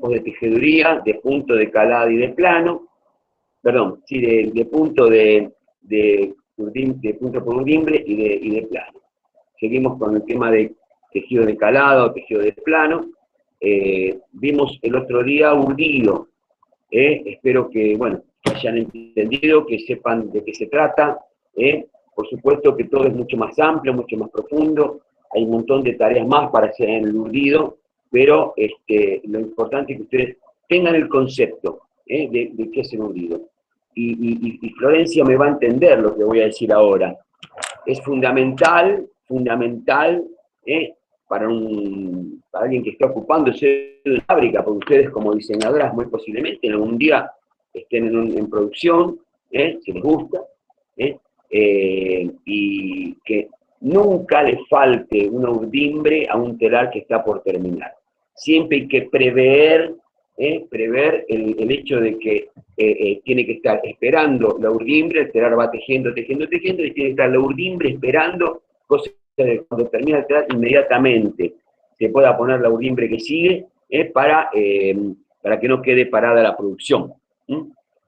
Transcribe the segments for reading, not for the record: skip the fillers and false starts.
tipos de tejeduría, de punto, de calada y de plano, perdón, sí, de punto de punto por urdimbre y de plano. Seguimos con el tema de tejido de calado, tejido de plano. Vimos el otro día urdido. Espero que, bueno, que hayan entendido, que sepan de qué se trata. Por supuesto que todo es mucho más amplio, mucho más profundo. Hay un montón de tareas más para hacer en el urdido, pero lo importante es que ustedes tengan el concepto de qué es el urdido. Y Florencia me va a entender lo que voy a decir ahora. Es fundamental para alguien que está ocupándose de la fábrica, porque ustedes como diseñadoras muy posiblemente en algún día estén en producción, si les gusta, y que nunca le falte una urdimbre a un telar que está por terminar. Siempre hay que prever el hecho de que tiene que estar esperando la urdimbre, el telar va tejiendo, y tiene que estar la urdimbre esperando, cosa de cuando termina el telar inmediatamente se pueda poner la urdimbre que sigue para que no quede parada la producción.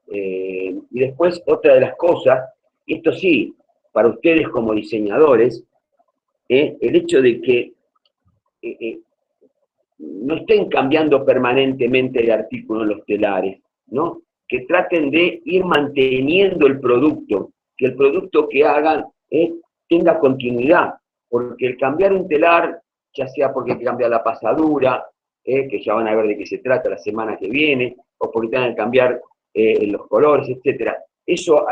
Y después, otra de las cosas, esto sí, para ustedes como diseñadores, el hecho de que no estén cambiando permanentemente de artículo en los telares, ¿no? Que traten de ir manteniendo el producto, que el producto que hagan tenga continuidad, porque el cambiar un telar, ya sea porque hay que cambiar la pasadura, que ya van a ver de qué se trata la semana que viene, o porque tengan que cambiar los colores, etcétera, eso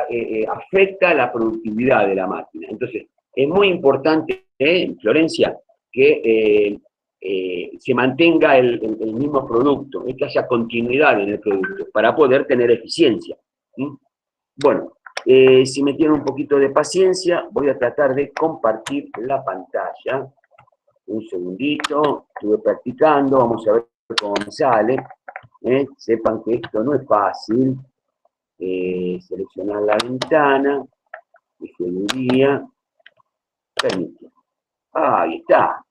afecta la productividad de la máquina. Entonces, es muy importante, Florencia, que se mantenga el mismo producto, que haya continuidad en el producto, para poder tener eficiencia. Bueno, si me tienen un poquito de paciencia, voy a tratar de compartir la pantalla. Un segundito, estuve practicando, vamos a ver cómo me sale. Sepan que esto no es fácil. Seleccionar la ventana, ingeniería, permitir. Ahí está.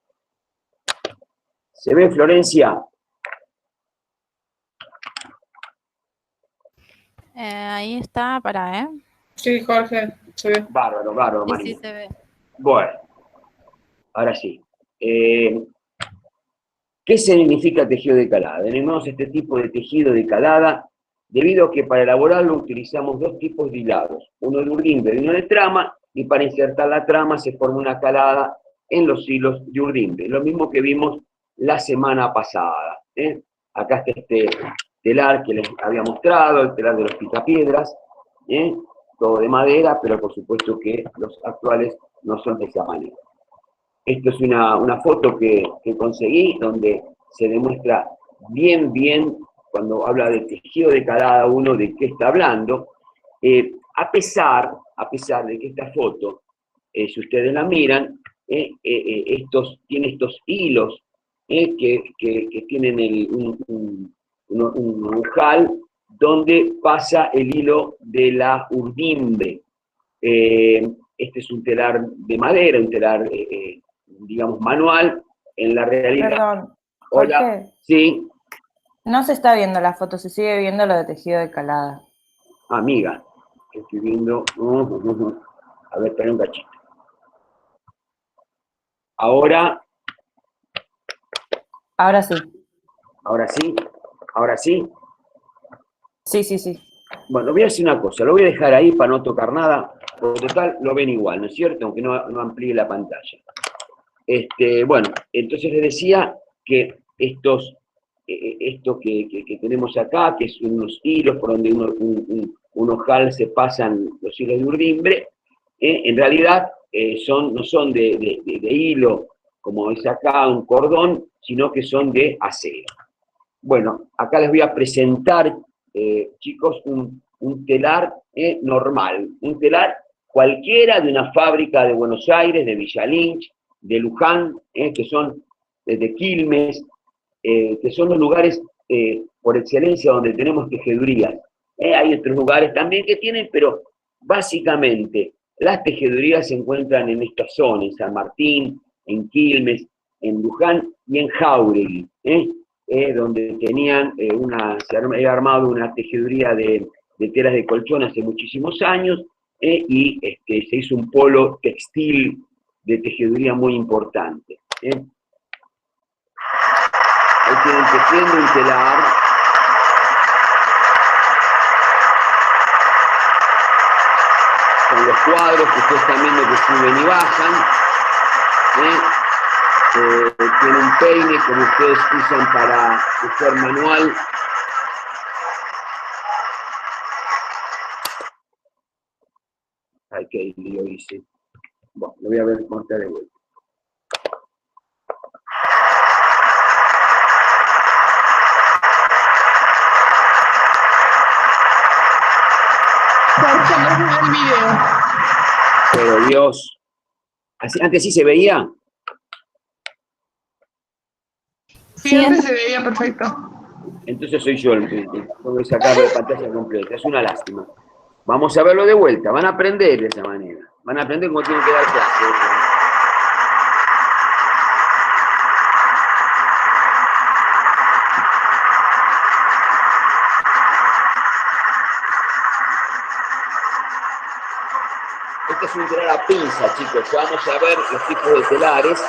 ¿Se ve, Florencia? Ahí está, para, Sí, Jorge, se ve. Bárbaro, bárbaro, María. Sí, se ve. Bueno, ahora sí. ¿Qué significa tejido de calada? Tenemos este tipo de tejido de calada debido a que para elaborarlo utilizamos dos tipos de hilados, uno de urdimbre y uno de trama, y para insertar la trama se forma una calada en los hilos de urdimbre, lo mismo que vimos la semana pasada. Acá está este telar que les había mostrado, el telar de los picapiedras, todo de madera, pero por supuesto que los actuales no son de esa manera. Esto es una foto que conseguí, donde se demuestra bien, cuando habla de tejido de cada uno, de qué está hablando, a pesar de que esta foto, si ustedes la miran, tiene estos hilos que tienen un ojal donde pasa el hilo de la urdimbre. Este es un telar de madera, un telar, digamos, manual. En la realidad... Perdón, Jorge. Hola, sí. No se está viendo la foto, se sigue viendo lo de tejido de calada. Amiga, estoy viendo... A ver, espera un cachito. Ahora... Ahora sí. ¿Ahora sí? ¿Ahora sí? Sí. Bueno, voy a decir una cosa, lo voy a dejar ahí para no tocar nada, porque total lo ven igual, ¿no es cierto? Aunque no amplíe la pantalla. Bueno, entonces les decía que esto que tenemos acá, que son unos hilos por donde un ojal se pasan los hilos de urdimbre, en realidad no son de hilo, como es acá, un cordón, sino que son de acero. Bueno, acá les voy a presentar, chicos, un telar normal, un telar cualquiera de una fábrica de Buenos Aires, de Villa Lynch, de Luján, que son de Quilmes, que son los lugares por excelencia donde tenemos tejedurías. Hay otros lugares también que tienen, pero básicamente las tejedurías se encuentran en esta zona, en San Martín, en Quilmes, en Luján y en Jáuregui. donde tenían se había armado una tejeduría de telas de colchón hace muchísimos años, y se hizo un polo textil de tejeduría muy importante. Ahí tienen tejiendo un telar. Con los cuadros que ustedes están viendo que suben y bajan. Tiene un peine como ustedes usan para usar manual. Ay, qué lío hice. Bueno, lo voy a ver montar de vuelta. Jorge, no se ve el video. Pero Dios. Antes sí se veía. Sí, antes se veía perfecto. Entonces soy yo el que tengo que sacar la pantalla completa. Es una lástima. Vamos a verlo de vuelta. Van a aprender de esa manera. Van a aprender cómo tienen que dar clase. Este es un telar a pinza, chicos. Vamos a ver los tipos de telares.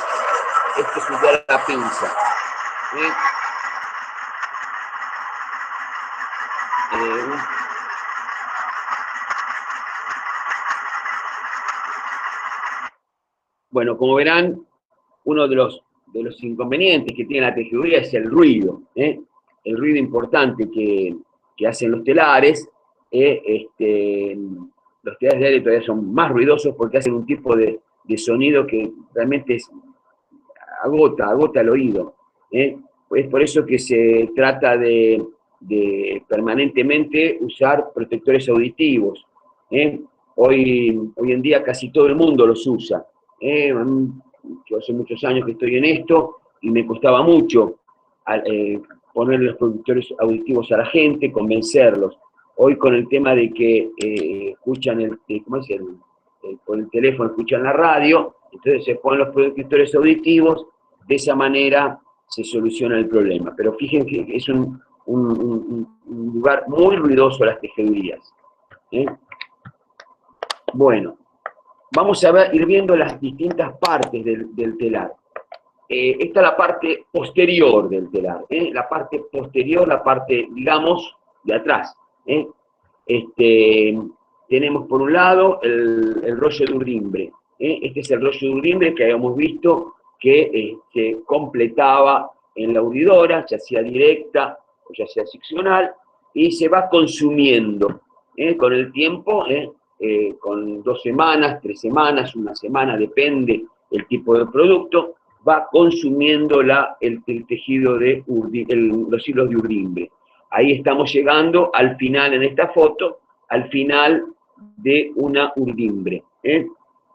Este es un telar a pinza. Bueno, como verán, uno de los inconvenientes que tiene la tejeduría es el ruido. El ruido importante que hacen los telares. Los telares de aire todavía son más ruidosos porque hacen un tipo de sonido que realmente agota el oído. Es por eso que se trata de permanentemente usar protectores auditivos. Hoy en día casi todo el mundo los usa. Yo hace muchos años que estoy en esto y me costaba mucho poner los protectores auditivos a la gente, convencerlos. Hoy con el tema de que escuchan por el teléfono, escuchan la radio, entonces se ponen los protectores auditivos, de esa manera se soluciona el problema. Pero fíjense que es un lugar muy ruidoso las tejedurías. Bueno, vamos a ir viendo las distintas partes del telar. Esta es la parte posterior del telar. La parte posterior, la parte, digamos, de atrás. Tenemos por un lado el rollo de urdimbre. Este es el rollo de urdimbre que habíamos visto que se completaba en la urdidora, ya sea directa o ya sea seccional, y se va consumiendo con el tiempo, con 2 semanas, 3 semanas, 1 semana, depende el tipo de producto, va consumiendo el tejido los hilos de urdimbre. Ahí estamos llegando al final en esta foto, al final de una urdimbre.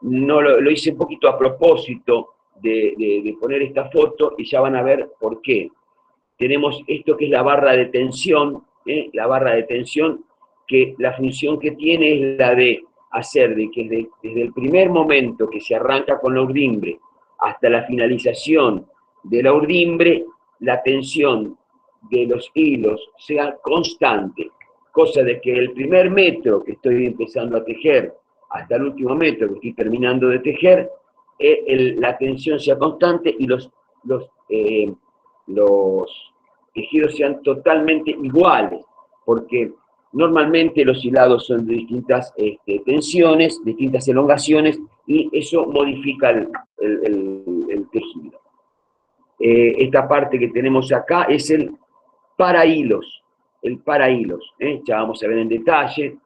No lo hice un poquito a propósito de poner esta foto y ya van a ver por qué. Tenemos esto que es la barra de tensión, que la función que tiene es la de hacer de que desde el primer momento que se arranca con la urdimbre hasta la finalización de la urdimbre, la tensión de los hilos sea constante, cosa de que el primer metro que estoy empezando a tejer hasta el último metro que estoy terminando de tejer, la tensión sea constante y los tejidos sean totalmente iguales, porque normalmente los hilados son de distintas tensiones, distintas elongaciones, y eso modifica el tejido. Esta parte que tenemos acá es el parahilos, ya vamos a ver en detalle.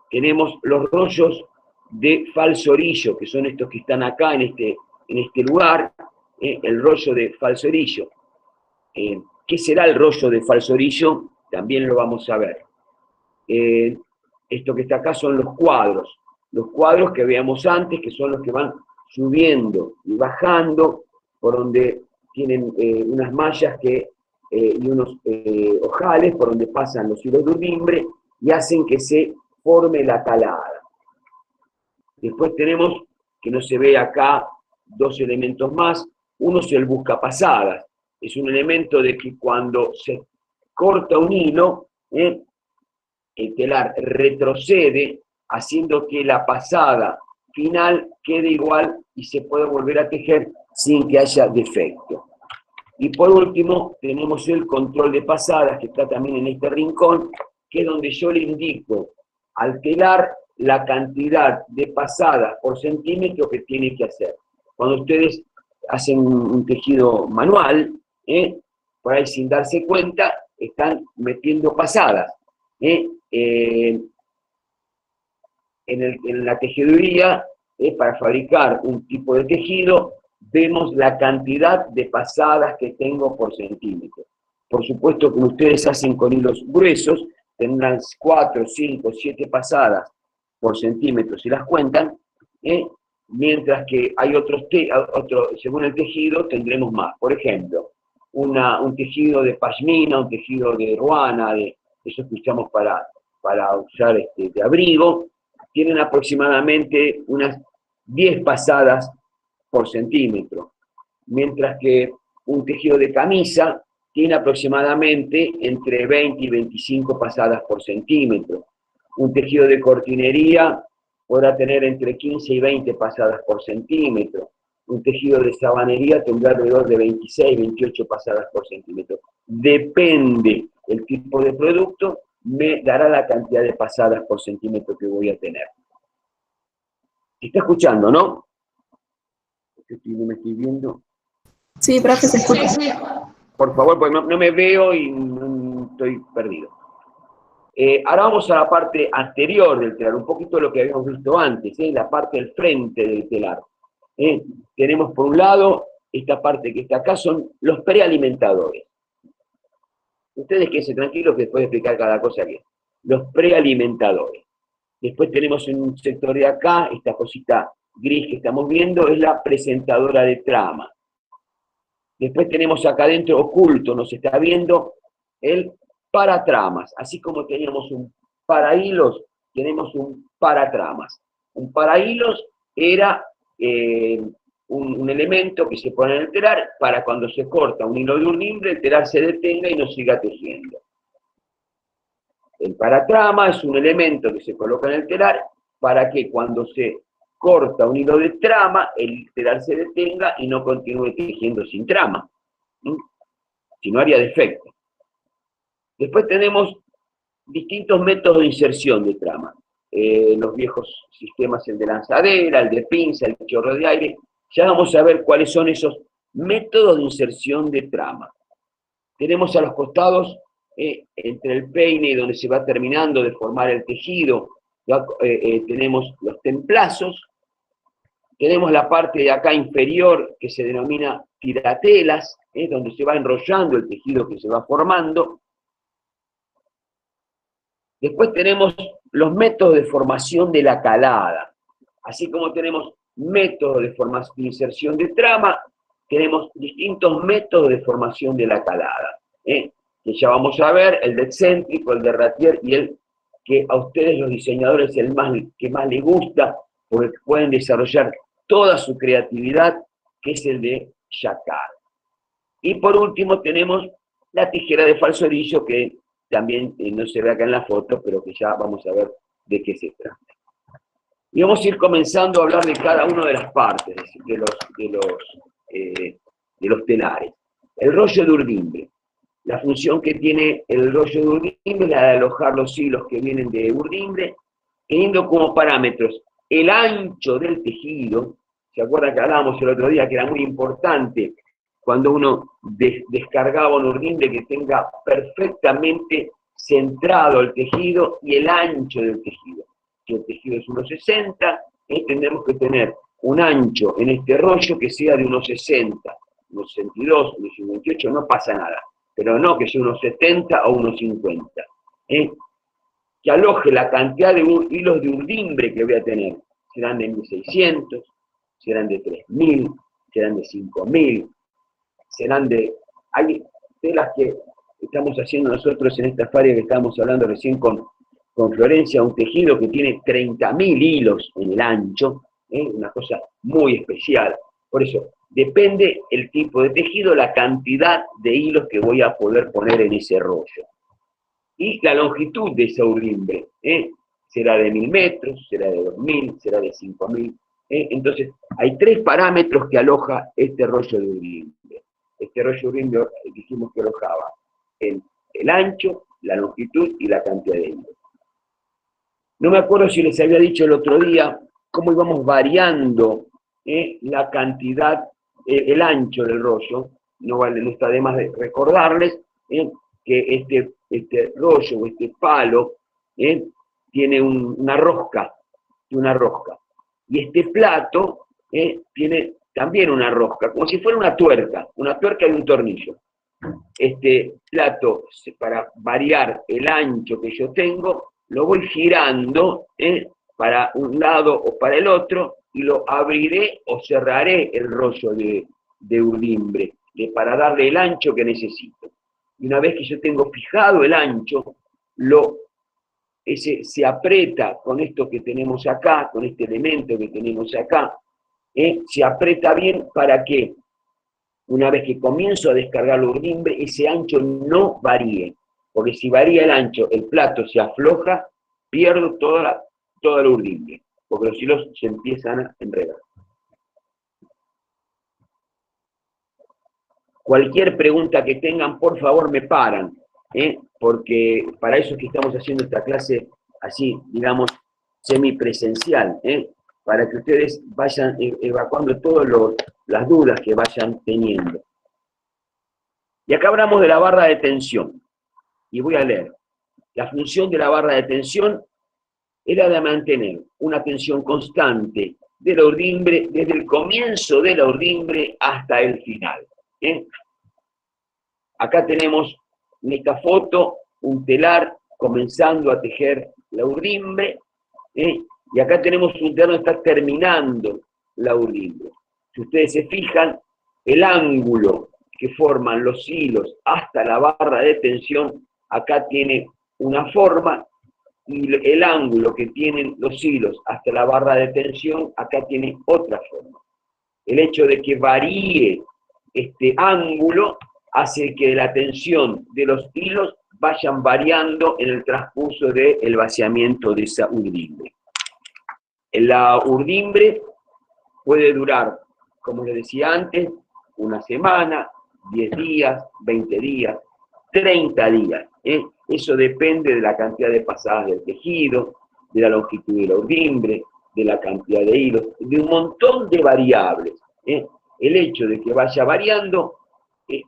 Tenemos los rollos de falso orillo, que son estos que están acá en este lugar, el rollo de falso orillo. ¿Qué será el rollo de falso orillo? También lo vamos a ver. Esto que está acá son los cuadros que veíamos antes, que son los que van subiendo y bajando, por donde tienen unas mallas y unos ojales, por donde pasan los hilos de urdimbre y hacen que se forme la calada. Después tenemos, que no se ve acá, 2 elementos más. Uno es el buscapasadas. es un elemento de que cuando se corta un hilo, el telar retrocede, haciendo que la pasada final quede igual y se puede volver a tejer sin que haya defecto. Y por último, tenemos el control de pasadas, que está también en este rincón, que es donde yo le indico al telar la cantidad de pasadas por centímetro que tiene que hacer. Cuando ustedes hacen un tejido manual, por ahí sin darse cuenta, están metiendo pasadas. En la tejeduría, para fabricar un tipo de tejido, vemos la cantidad de pasadas que tengo por centímetro. Por supuesto, como ustedes hacen con hilos gruesos, tendrán 4, 5, 7 pasadas por centímetro si las cuentan, mientras que hay según el tejido tendremos más. Por ejemplo, un tejido de pashmina, un tejido de ruana, de esos que usamos para usar de abrigo, tienen aproximadamente unas 10 pasadas por centímetro, mientras que un tejido de camisa tiene aproximadamente entre 20 y 25 pasadas por centímetro. Un tejido de cortinería podrá tener entre 15 y 20 pasadas por centímetro. Un tejido de sabanería tendrá alrededor de 26, 28 pasadas por centímetro. Depende el tipo de producto, me dará la cantidad de pasadas por centímetro que voy a tener. ¿Se está escuchando, no? No me estoy viendo. Sí, profe, se escucha. Sí, sí. Por favor, porque no me veo y estoy perdido. Ahora vamos a la parte anterior del telar, un poquito lo que habíamos visto antes, la parte del frente del telar. Tenemos por un lado, esta parte que está acá son los prealimentadores. Ustedes quédense tranquilos que después de explicar cada cosa bien. Los prealimentadores. Después tenemos en un sector de acá, esta cosita gris que estamos viendo, es la presentadora de trama. Después tenemos acá adentro, oculto, nos está viendo, el paratramas. Así como teníamos un parahilos, tenemos un paratramas. Un parahilos era un elemento que se pone en el telar para cuando se corta un hilo de urdimbre, el telar se detenga y no siga tejiendo. El paratrama es un elemento que se coloca en el telar para que cuando se corta un hilo de trama, el telar se detenga y no continúe tejiendo sin trama. Si no haría defecto. Después tenemos distintos métodos de inserción de trama. Los viejos sistemas, el de lanzadera, el de pinza, el chorro de aire. Ya vamos a ver cuáles son esos métodos de inserción de trama. Tenemos a los costados, entre el peine y donde se va terminando de formar el tejido, tenemos los templazos. Tenemos la parte de acá inferior que se denomina tiratelas, donde se va enrollando el tejido que se va formando. Después tenemos los métodos de formación de la calada. Así como tenemos métodos de inserción de trama, tenemos distintos métodos de formación de la calada. Que ya vamos a ver, el de excéntrico, el de ratier y el que a ustedes los diseñadores el que más les gusta, porque pueden desarrollar toda su creatividad, que es el de jacquard. Y por último tenemos la tijera de falso orillo, que también no se ve acá en la foto, pero que ya vamos a ver de qué se trata. Y vamos a ir comenzando a hablar de cada una de las partes de los telares. El rollo de urdimbre. La función que tiene el rollo de urdimbre es la de alojar los hilos que vienen de urdimbre, teniendo como parámetros el ancho del tejido. ¿Se acuerdan que hablábamos el otro día que era muy importante cuando uno descargaba un urdimbre que tenga perfectamente centrado el tejido y el ancho del tejido? Si el tejido es 1,60, tendremos que tener un ancho en este rollo que sea de 1,60, 1,62, 1,58, no pasa nada, pero no que sea 1,70 o 1,50. Que aloje la cantidad de hilos de urdimbre que voy a tener. Serán de 1.600, serán de 3.000, serán de 5.000, serán de... Hay telas que estamos haciendo nosotros en esta feria que estábamos hablando recién con Florencia, un tejido que tiene 30.000 hilos en el ancho, una cosa muy especial. Por eso, Depende el tipo de tejido, la cantidad de hilos que voy a poder poner en ese rollo. Y la longitud de esa urdimbre, será de 1000 metros, será de 2000, será de 5000. Entonces, hay 3 parámetros que aloja este rollo de urdimbre. Este rollo de urdimbre dijimos que alojaba el ancho, la longitud y la cantidad de hilos. No me acuerdo si les había dicho el otro día cómo íbamos variando la cantidad, el ancho del rollo. No está de más de recordarles que este rollo o este palo tiene una rosca, y este plato tiene también una rosca, como si fuera una tuerca y un tornillo. Este plato, para variar el ancho que yo tengo, lo voy girando para un lado o para el otro, y lo abriré o cerraré el rollo de urdimbre, para darle el ancho que necesito. Y una vez que yo tengo fijado el ancho, se aprieta con esto que tenemos acá, con este elemento que tenemos acá, se aprieta bien para que una vez que comienzo a descargar la urdimbre, ese ancho no varíe, porque si varía el ancho, el plato se afloja, pierdo toda la urdimbre, porque los hilos se empiezan a enredar. Cualquier pregunta que tengan, por favor, me paran, porque para eso es que estamos haciendo esta clase así, digamos, semipresencial, para que ustedes vayan evacuando todas las dudas que vayan teniendo. Y acá hablamos de la barra de tensión, y voy a leer. La función de la barra de tensión era de mantener una tensión constante de la urdimbre desde el comienzo de la urdimbre hasta el final. Acá tenemos en esta foto un telar comenzando a tejer la urdimbre, y acá tenemos un telar donde está terminando la urdimbre. Si ustedes se fijan, el ángulo que forman los hilos hasta la barra de tensión, acá tiene una forma, y el ángulo que tienen los hilos hasta la barra de tensión, acá tiene otra forma. El hecho de que varíe este ángulo hace que la tensión de los hilos vayan variando en el transcurso del vaciamiento de esa urdimbre. La urdimbre puede durar, como les decía antes, una semana, 10 días, 20 días, 30 días. Eso depende de la cantidad de pasadas del tejido, de la longitud de la urdimbre, de la cantidad de hilos, de un montón de variables. El hecho de que vaya variando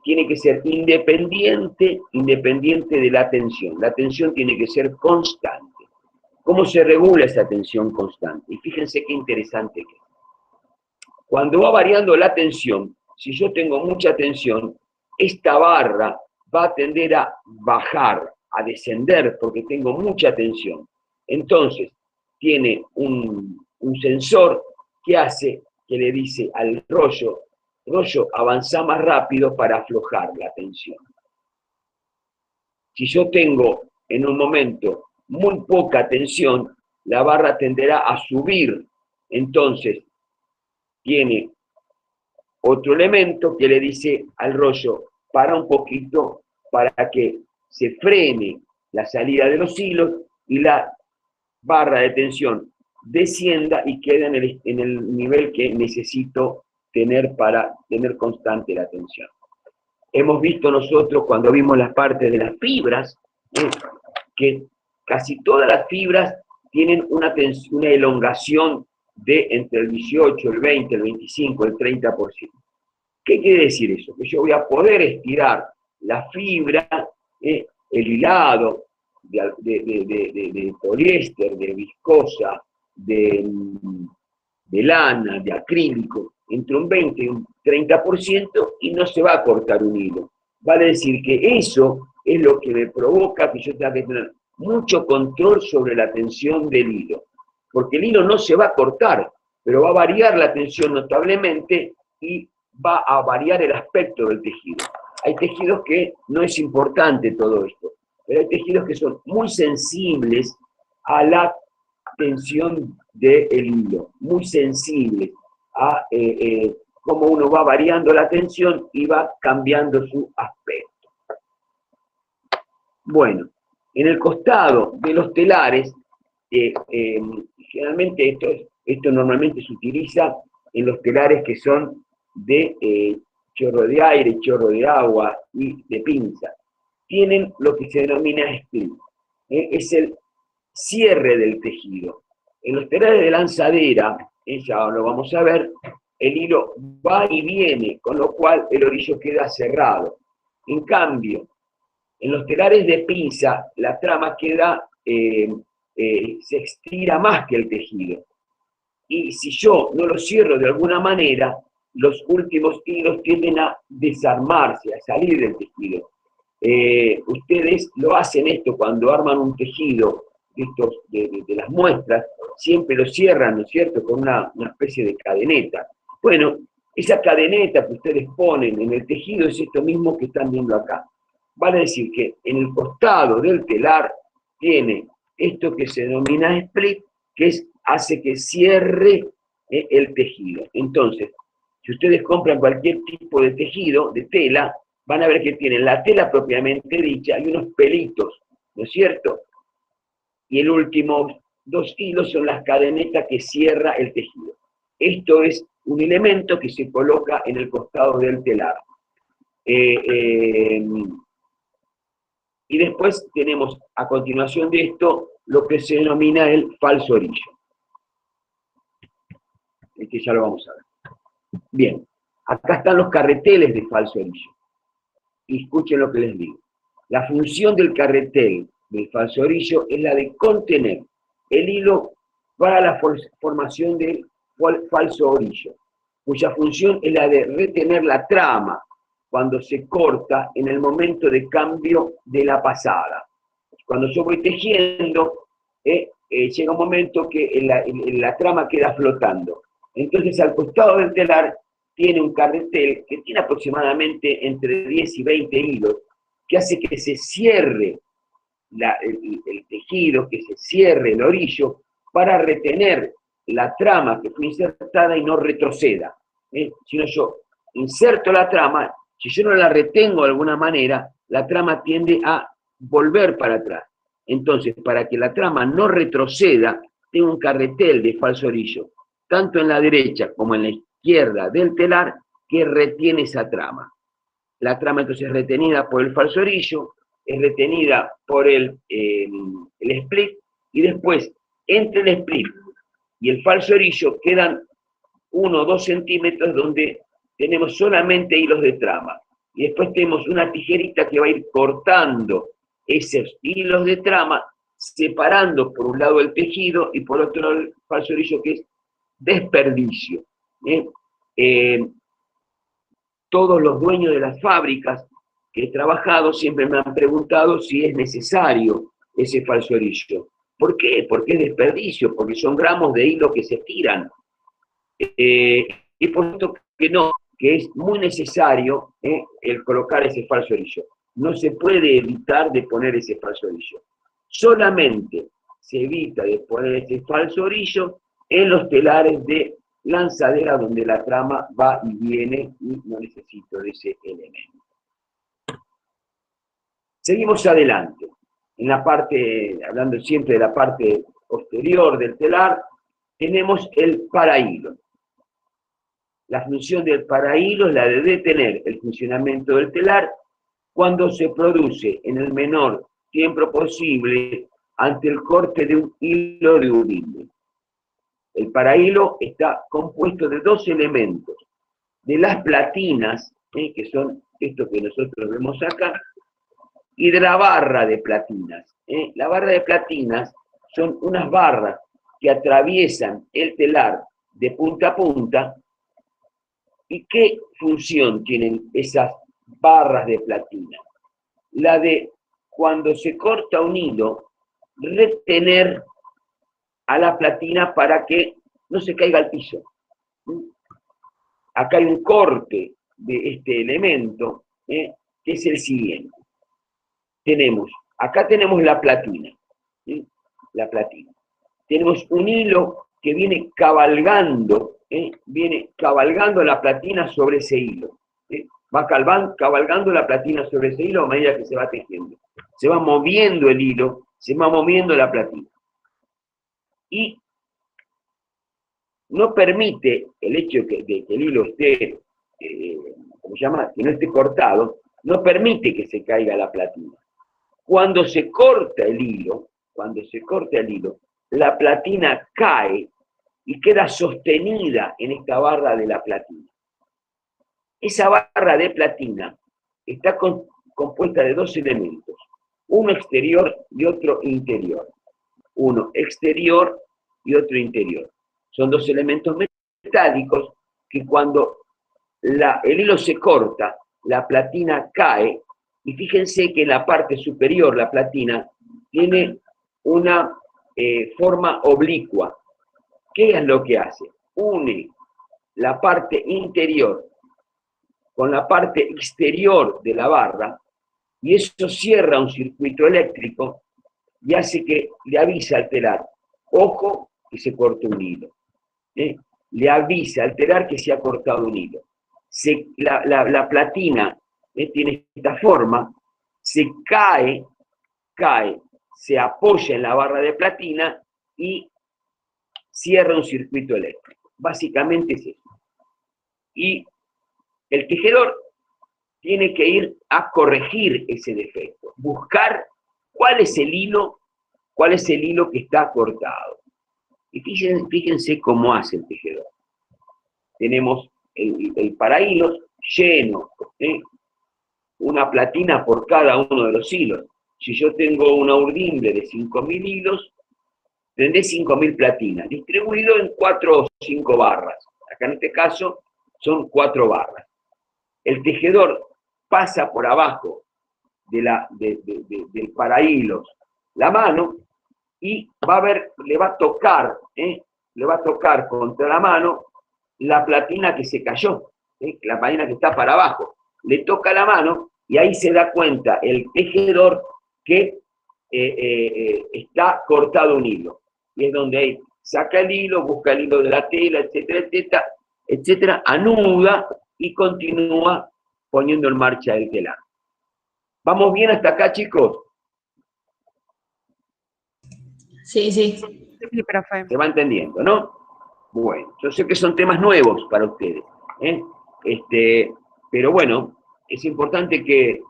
tiene que ser independiente de la tensión. La tensión tiene que ser constante. ¿Cómo se regula esa tensión constante? Y fíjense qué interesante que es. Cuando va variando la tensión, si yo tengo mucha tensión, esta barra va a tender a bajar, a descender, porque tengo mucha tensión. Entonces, tiene un sensor que hace, que le dice al rollo, avanza más rápido para aflojar la tensión. Si yo tengo en un momento muy poca tensión, la barra tenderá a subir. Entonces, tiene otro elemento que le dice al rollo, para un poquito, para que se frene la salida de los hilos y la barra de tensión descienda y quede en el nivel que necesito tener para tener constante la tensión. Hemos visto nosotros, cuando vimos las partes de las fibras, que casi todas las fibras tienen una elongación de entre el 18, el 20, el 25, el 30%. ¿Qué quiere decir eso? Que yo voy a poder estirar la fibra, el hilado de poliéster, de viscosa, de lana, de acrílico, entre un 20 y un 30%, y no se va a cortar un hilo. Vale decir que eso es lo que me provoca que yo tenga que tener mucho control sobre la tensión del hilo. Porque el hilo no se va a cortar, pero va a variar la tensión notablemente y va a variar el aspecto del tejido. Hay tejidos que no es importante todo esto, pero hay tejidos que son muy sensibles a la tensión del hilo, muy sensibles a cómo uno va variando la tensión y va cambiando su aspecto. Bueno, en el costado de los telares, generalmente esto normalmente se utiliza en los telares que son de chorro de aire, chorro de agua y de pinza. Tienen lo que se denomina split, es el cierre del tejido. En los telares de lanzadera, ya lo vamos a ver, el hilo va y viene, con lo cual el orillo queda cerrado. En cambio, en los telares de pinza, la trama queda, se estira más que el tejido. Y si yo no lo cierro de alguna manera, los últimos hilos tienden a desarmarse, a salir del tejido. Ustedes lo hacen esto cuando arman un tejido de las muestras, siempre lo cierran, ¿no es cierto?, con una especie de cadeneta. Bueno, esa cadeneta que ustedes ponen en el tejido es esto mismo que están viendo acá. Vale decir que en el costado del telar tiene esto que se denomina split, que hace que cierre el tejido. Entonces, si ustedes compran cualquier tipo de tejido, de tela, van a ver que tienen la tela propiamente dicha y unos pelitos, ¿no es cierto? Y el último 2 hilos son las cadenetas que cierra el tejido. Esto es un elemento que se coloca en el costado del telar. Y después tenemos, a continuación de esto, lo que se denomina el falso orillo. Que ya lo vamos a ver. Bien, acá están los carreteles de falso orillo. Y escuchen lo que les digo. La función del carretel del falso orillo es la de contener el hilo para la formación del falso orillo, cuya función es la de retener la trama cuando se corta en el momento de cambio de la pasada. Cuando yo voy tejiendo, llega un momento que la trama queda flotando. Entonces, al costado del telar tiene un carretel que tiene aproximadamente entre 10 y 20 hilos, que hace que se cierre el tejido, que se cierre el orillo, para retener la trama que fue insertada y no retroceda. Si no, yo inserto la trama, si yo no la retengo de alguna manera, la trama tiende a volver para atrás. Entonces, para que la trama no retroceda, tengo un carretel de falso orillo, tanto en la derecha como en la izquierda del telar, que retiene esa trama. La trama entonces es retenida por el falso orillo, es retenida por el split, y después, entre el split y el falso orillo, quedan 1 o 2 centímetros donde tenemos solamente hilos de trama. Y después tenemos una tijerita que va a ir cortando esos hilos de trama, separando por un lado el tejido y por otro lado el falso orillo, que es desperdicio. Todos los dueños de las fábricas que he trabajado siempre me han preguntado si es necesario ese falso orillo. ¿Por qué? Porque es desperdicio, porque son gramos de hilo que se tiran. Y por esto que no, que es muy necesario el colocar ese falso orillo. No se puede evitar de poner ese falso orillo. Solamente se evita de poner ese falso orillo en los telares de lanzadera donde la trama va y viene y no necesito de ese elemento. Seguimos adelante. En la parte, hablando siempre de la parte posterior del telar, tenemos el parahilo. La función del parahilo es la de detener el funcionamiento del telar cuando se produce en el menor tiempo posible ante el corte de un hilo de urdimbre. El parahilo está compuesto de 2 elementos, de las platinas, que son esto que nosotros vemos acá, y de la barra de platinas. La barra de platinas son unas barras que atraviesan el telar de punta a punta. ¿Y qué función tienen esas barras de platina? La de, cuando se corta un hilo, retener a la platina para que no se caiga al piso. Acá hay un corte de este elemento, que es el siguiente. Acá tenemos la platina, ¿sí? La platina. Tenemos un hilo que viene cabalgando viene cabalgando la platina sobre ese hilo. Va cabalgando la platina sobre ese hilo a medida que se va tejiendo. Se va moviendo el hilo, se va moviendo la platina. Y no permite el hecho de que el hilo esté, ¿cómo se llama?, que no esté cortado, no permite que se caiga la platina. Cuando se corta el hilo, la platina cae y queda sostenida en esta barra de la platina. Esa barra de platina está compuesta de dos elementos, uno exterior y otro interior. Uno exterior y otro interior. Son dos elementos metálicos que cuando el hilo se corta, la platina cae, y fíjense que en la parte superior la platina tiene una forma oblicua. ¿Qué es lo que hace? Une la parte interior con la parte exterior de la barra, y eso cierra un circuito eléctrico y hace que le avise al telar, ojo, que se cortó un hilo. Le avisa al telar que se ha cortado un hilo. La platina tiene esta forma, se cae, se apoya en la barra de platina y cierra un circuito eléctrico. Básicamente es eso. Y el tejedor tiene que ir a corregir ese defecto, buscar cuál es el hilo que está cortado. Y fíjense cómo hace el tejedor. Tenemos el parahilos lleno, una platina por cada uno de los hilos. Si yo tengo una urdimbre de 5.000 hilos, tendré 5.000 platinas, distribuido en 4 o 5 barras. Acá en este caso son 4 barras. El tejedor pasa por abajo del parahilos la mano y le va a tocar contra la mano la platina que se cayó, la platina que está para abajo. Le toca la mano y ahí se da cuenta el tejedor que está cortado un hilo. Y es donde ahí saca el hilo, busca el hilo de la tela, etcétera, etcétera, etcétera, anuda y continúa poniendo en marcha el telar. ¿Vamos bien hasta acá, chicos? Sí. Sí, profe. Se va entendiendo, ¿no? Bueno, yo sé que son temas nuevos para ustedes, pero bueno, es importante que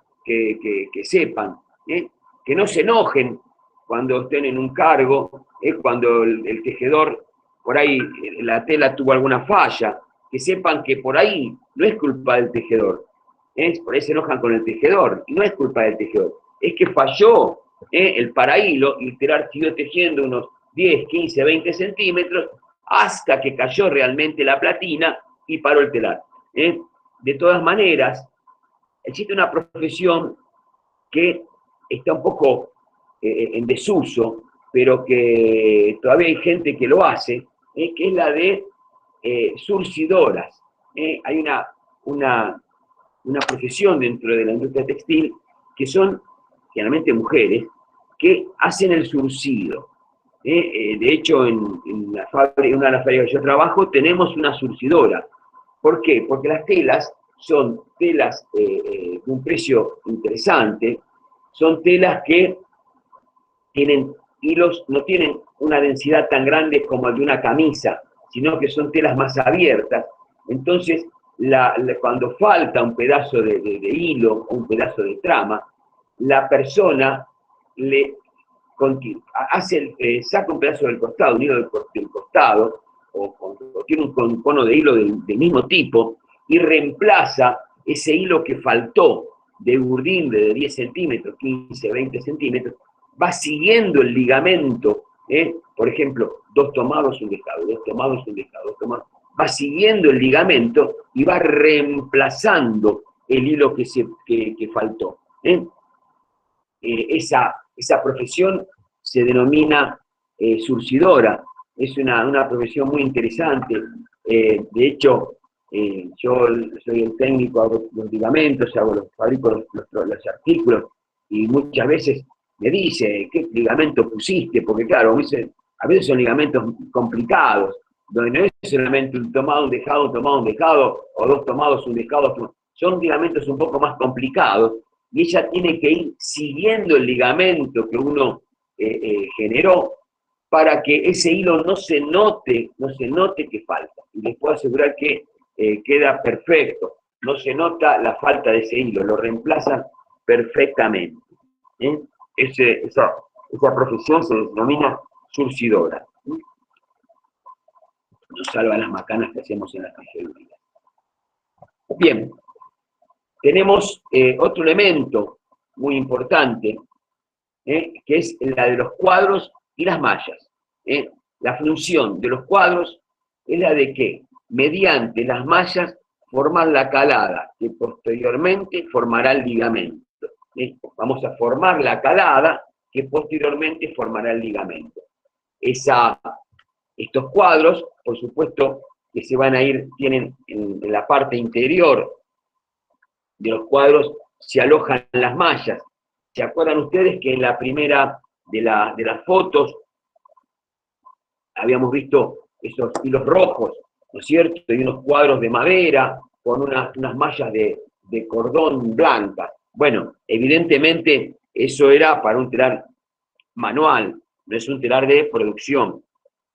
sepan, que no se enojen cuando estén en un cargo, cuando el tejedor, por ahí la tela tuvo alguna falla, que sepan que por ahí no es culpa del tejedor, por ahí se enojan con el tejedor, y no es culpa del tejedor, es que falló el parahilo y el telar siguió tejiendo unos 10, 15, 20 centímetros hasta que cayó realmente la platina y paró el telar. De todas maneras, existe una profesión que está un poco en desuso, pero que todavía hay gente que lo hace, que es la de surcidoras. Hay una profesión dentro de la industria textil que son generalmente mujeres que hacen el surcido. De hecho, en una de las fábricas que yo trabajo tenemos una surcidora. ¿Por qué? Porque las telas son telas de un precio interesante, son telas que tienen hilos, no tienen una densidad tan grande como el de una camisa, sino que son telas más abiertas. Entonces, cuando falta un pedazo de hilo o un pedazo de trama, la persona saca un pedazo del costado, un hilo del costado, o tiene un cono de hilo del mismo tipo, y reemplaza ese hilo que faltó de urdimbre de 10 centímetros, 15, 20 centímetros, va siguiendo el ligamento, por ejemplo, 2 tomados, un dejado, 2 tomados, un dejado, 2 tomados, va siguiendo el ligamento y va reemplazando el hilo que faltó. Esa profesión se denomina surcidora, es una profesión muy interesante. De hecho, yo soy el técnico, hago los ligamentos, fabrico los artículos, y muchas veces me dice, ¿qué ligamento pusiste? Porque claro, a veces son ligamentos complicados, donde no es solamente un tomado, un dejado, un tomado, un dejado, o dos tomados, un dejado, son ligamentos un poco más complicados, y ella tiene que ir siguiendo el ligamento que uno generó para que ese hilo no se note que falta. Y les puedo asegurar que queda perfecto, no se nota la falta de ese hilo, lo reemplazan perfectamente. Esa profesión se denomina surcidora. Nos salva las macanas que hacemos en la tejeduría. Bien, tenemos otro elemento muy importante, que es la de los cuadros y las mallas. La función de los cuadros es la de que, mediante las mallas, forman la calada, que posteriormente formará el ligamento. Vamos a formar la calada, que posteriormente formará el ligamento. Estos cuadros, por supuesto, que se van a ir, tienen en la parte interior de los cuadros, se alojan las mallas. ¿Se acuerdan ustedes que en la primera de las fotos habíamos visto esos hilos rojos, ¿no es cierto? Y unos cuadros de madera con unas mallas de cordón blanca. Bueno, evidentemente eso era para un telar manual, no es un telar de producción.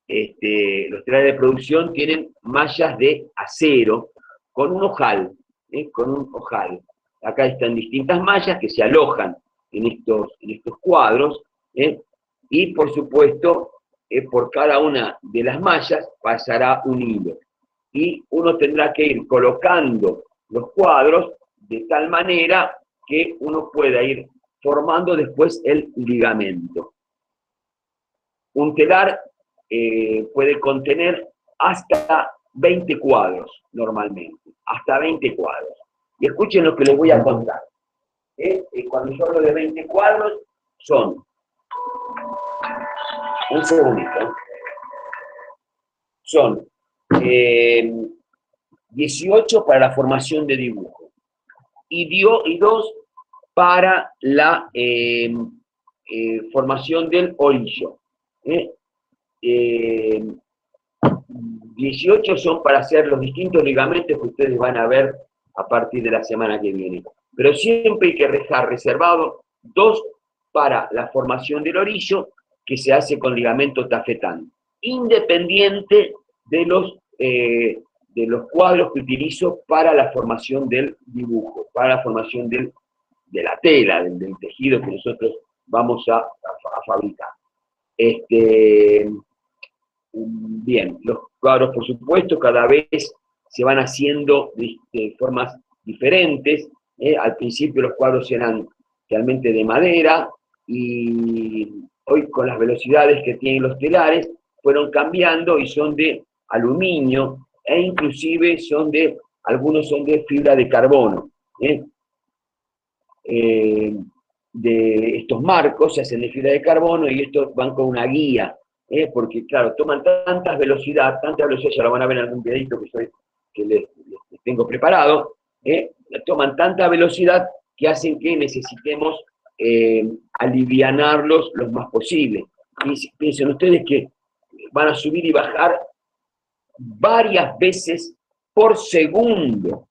Los telares de producción tienen mallas de acero con un ojal, Acá están distintas mallas que se alojan en estos cuadros, y por supuesto, por cada una de las mallas pasará un hilo. Y uno tendrá que ir colocando los cuadros de tal manera que uno pueda ir formando después el ligamento. Un telar puede contener hasta 20 cuadros normalmente, hasta 20 cuadros. Y escuchen lo que les voy a contar. Cuando yo hablo de 20 cuadros, son, un segundito, son 18 para la formación de dibujo y 2 para la formación del orillo. 18 son para hacer los distintos ligamentos que ustedes van a ver a partir de la semana que viene. Pero siempre hay que dejar reservado 2 para la formación del orillo, que se hace con ligamento tafetán, independiente de los cuadros que utilizo para la formación del dibujo, para la formación de la tela, del tejido que nosotros vamos a fabricar. Bien, los cuadros, por supuesto, cada vez se van haciendo de formas diferentes. Al principio los cuadros eran realmente de madera, y hoy con las velocidades que tienen los telares, fueron cambiando y son de aluminio, e inclusive algunos son de fibra de carbono. De estos marcos se hacen de fibra de carbono, y estos van con una guía, porque claro, toman tanta velocidad, ya lo van a ver en algún videito que les tengo preparado, toman tanta velocidad que hacen que necesitemos alivianarlos lo más posible. Y piensen ustedes que van a subir y bajar varias veces por segundo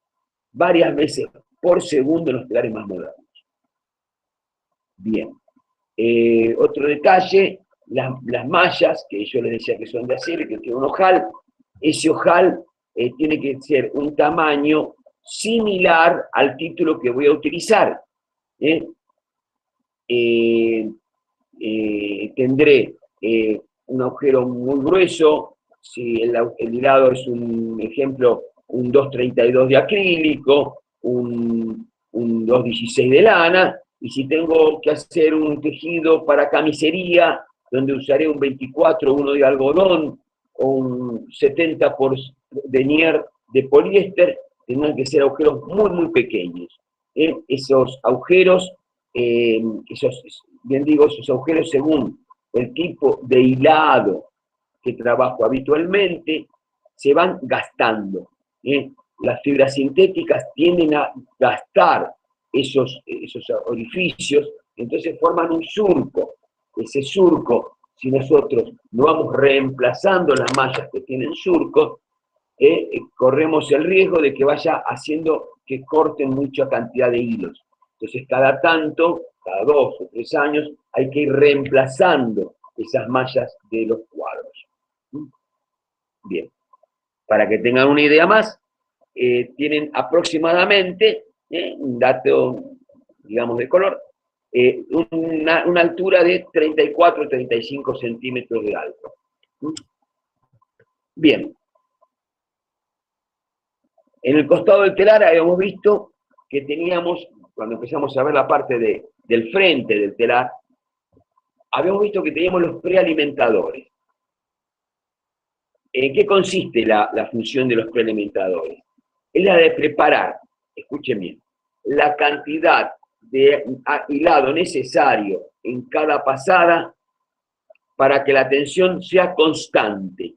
en los telares más modernos. Bien. Otro detalle, las mallas, que yo les decía que son de acero y que tiene un ojal, ese ojal tiene que ser un tamaño similar al título que voy a utilizar. Tendré un agujero muy grueso, si el hilado es un ejemplo, un 232 de acrílico, un 216 de lana, y si tengo que hacer un tejido para camisería, donde usaré un 24, uno de algodón, o un 70 por denier de poliéster, tendrán que ser agujeros muy, muy pequeños. Esos agujeros, esos agujeros según el tipo de hilado que trabajo habitualmente, se van gastando. Las fibras sintéticas tienden a gastar esos orificios, entonces forman un surco. Ese surco si nosotros no vamos reemplazando las mallas que tienen surcos, corremos el riesgo de que vaya haciendo que corten mucha cantidad de hilos. Entonces, cada tanto, cada 2 o 3 años, hay que ir reemplazando esas mallas de los cuadros. Bien, para que tengan una idea más, tienen aproximadamente, un dato, digamos, de color, una altura de 34 o 35 centímetros de alto. Bien. En el costado del telar habíamos visto que teníamos, cuando empezamos a ver la parte del frente del telar, habíamos visto que teníamos los prealimentadores. ¿En qué consiste la función de los prealimentadores? Es la de preparar, escuchen bien, la cantidad de hilado necesario en cada pasada para que la tensión sea constante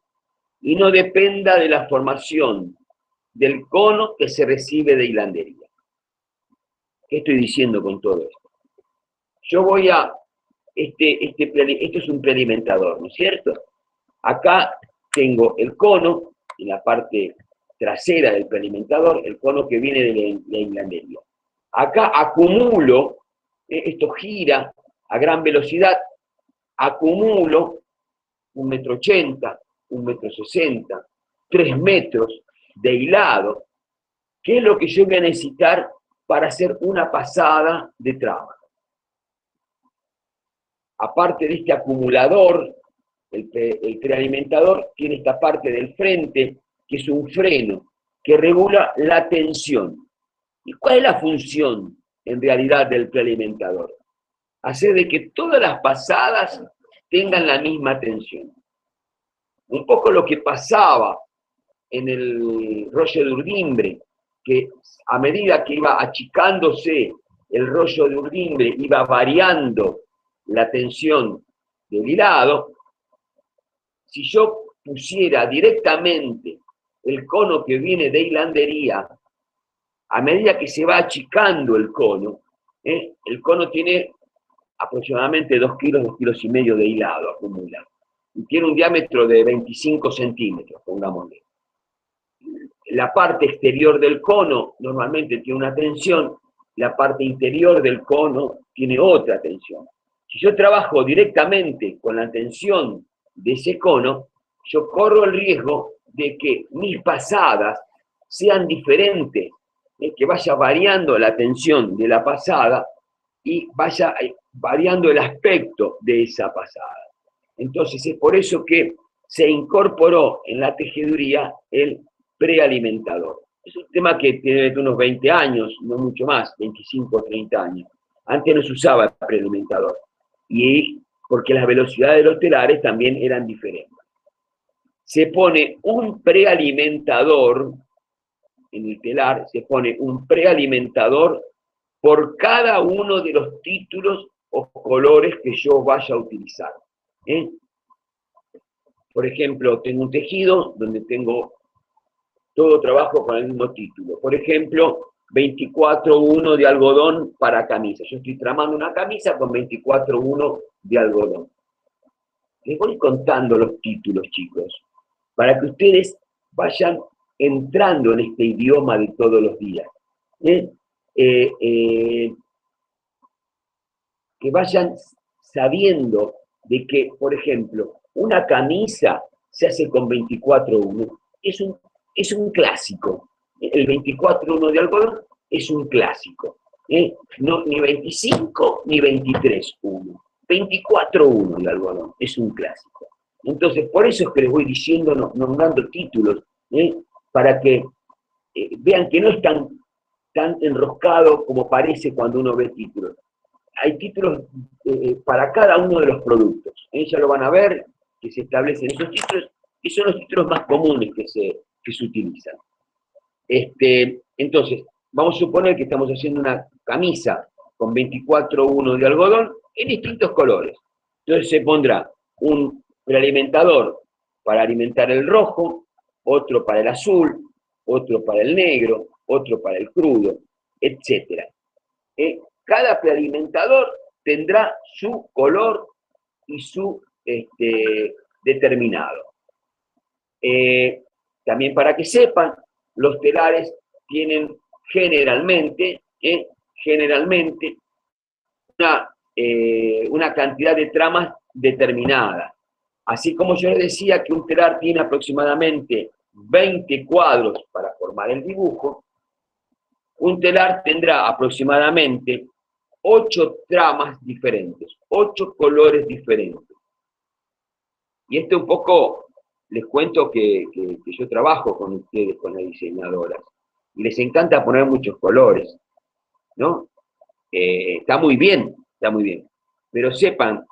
y no dependa de la formación del cono que se recibe de hilandería. ¿Qué estoy diciendo con todo esto? Yo voy a, esto es un prealimentador, ¿no es cierto? Acá tengo el cono, en la parte trasera del prealimentador, el cono que viene de la hilandería. Acá acumulo, esto gira a gran velocidad, acumulo 1,80 m, 1,60 m, 3 metros de hilado, que es lo que yo voy a necesitar para hacer una pasada de trama. Aparte de este acumulador, el prealimentador tiene esta parte del frente, que es un freno, que regula la tensión. ¿Y cuál es la función, en realidad, del prealimentador? Hacer de que todas las pasadas tengan la misma tensión. Un poco lo que pasaba en el rollo de urdimbre, que a medida que iba achicándose el rollo de urdimbre, iba variando la tensión del hilado. Si yo pusiera directamente el cono que viene de hilandería, a medida que se va achicando el cono tiene aproximadamente 2 kilos, 2,5 kilos de hilado acumulado. Y tiene un diámetro de 25 centímetros, pongámosle. La parte exterior del cono normalmente tiene una tensión, la parte interior del cono tiene otra tensión. Si yo trabajo directamente con la tensión de ese cono, yo corro el riesgo de que mis pasadas sean diferentes, que vaya variando la tensión de la pasada y vaya variando el aspecto de esa pasada. Entonces es por eso que se incorporó en la tejeduría el prealimentador. Es un tema que tiene unos 20 años, no mucho más, 25 o 30 años. Antes no se usaba el prealimentador, y porque las velocidades de los telares también eran diferentes. Se pone un prealimentador en el telar, se pone un prealimentador por cada uno de los títulos o colores que yo vaya a utilizar. Por ejemplo, tengo un tejido donde tengo todo trabajo con el mismo título. Por ejemplo, 24-1 de algodón para camisa. Yo estoy tramando una camisa con 24-1 de algodón. Les voy contando los títulos, chicos, para que ustedes vayan entrando en este idioma de todos los días. Que vayan sabiendo de que, por ejemplo, una camisa se hace con 24-1. Es un clásico. El 24-1 de algodón es un clásico. No, ni 25 ni 23-1. 24-1 de algodón es un clásico. Entonces, por eso es que les voy diciendo, nombrando títulos, para que vean que no es tan enroscado como parece cuando uno ve títulos. Hay títulos para cada uno de los productos. Ya lo van a ver, que se establecen esos títulos, y son los títulos más comunes que se utilizan. Entonces, vamos a suponer que estamos haciendo una camisa con 24-1 de algodón en distintos colores. Entonces se pondrá un prealimentador para alimentar el rojo, otro para el azul, otro para el negro, otro para el crudo, etc. Cada prealimentador tendrá su color y su determinado. También para que sepan, los telares tienen generalmente una cantidad de tramas determinada. Así como yo les decía que un telar tiene aproximadamente 20 cuadros para formar el dibujo, un telar tendrá aproximadamente 8 tramas diferentes, 8 colores diferentes. Y un poco, les cuento que yo trabajo con ustedes, con las diseñadoras, y les encanta poner muchos colores, ¿no? Está muy bien, pero sepan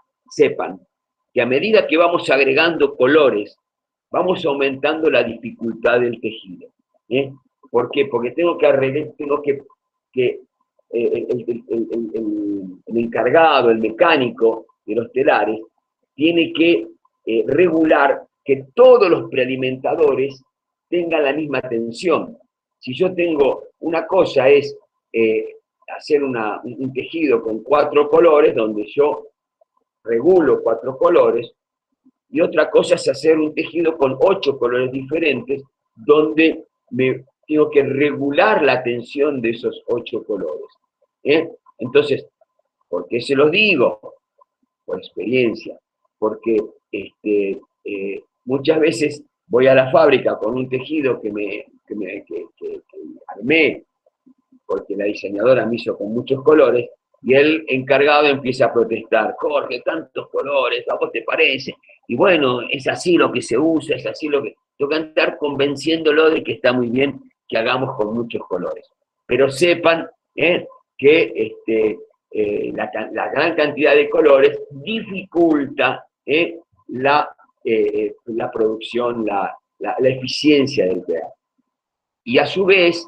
que a medida que vamos agregando colores, vamos aumentando la dificultad del tejido. ¿Por qué? Porque el encargado, el mecánico de los telares, tiene que regular que todos los prealimentadores tengan la misma tensión. Si yo tengo, una cosa es hacer un tejido con 4 colores, donde yo regulo 4 colores, y otra cosa es hacer un tejido con 8 colores diferentes, donde me tengo que regular la tensión de esos 8 colores. Entonces, ¿por qué se los digo? Por experiencia, porque muchas veces voy a la fábrica con un tejido que armé, porque la diseñadora me hizo con muchos colores, y el encargado empieza a protestar: Jorge, tantos colores, ¿a vos te parece? Y bueno, es así lo que se usa, es así lo que... Tengo que estar convenciéndolo de que está muy bien que hagamos con muchos colores. Pero sepan que la gran cantidad de colores dificulta la producción, la eficiencia del telar. Y a su vez,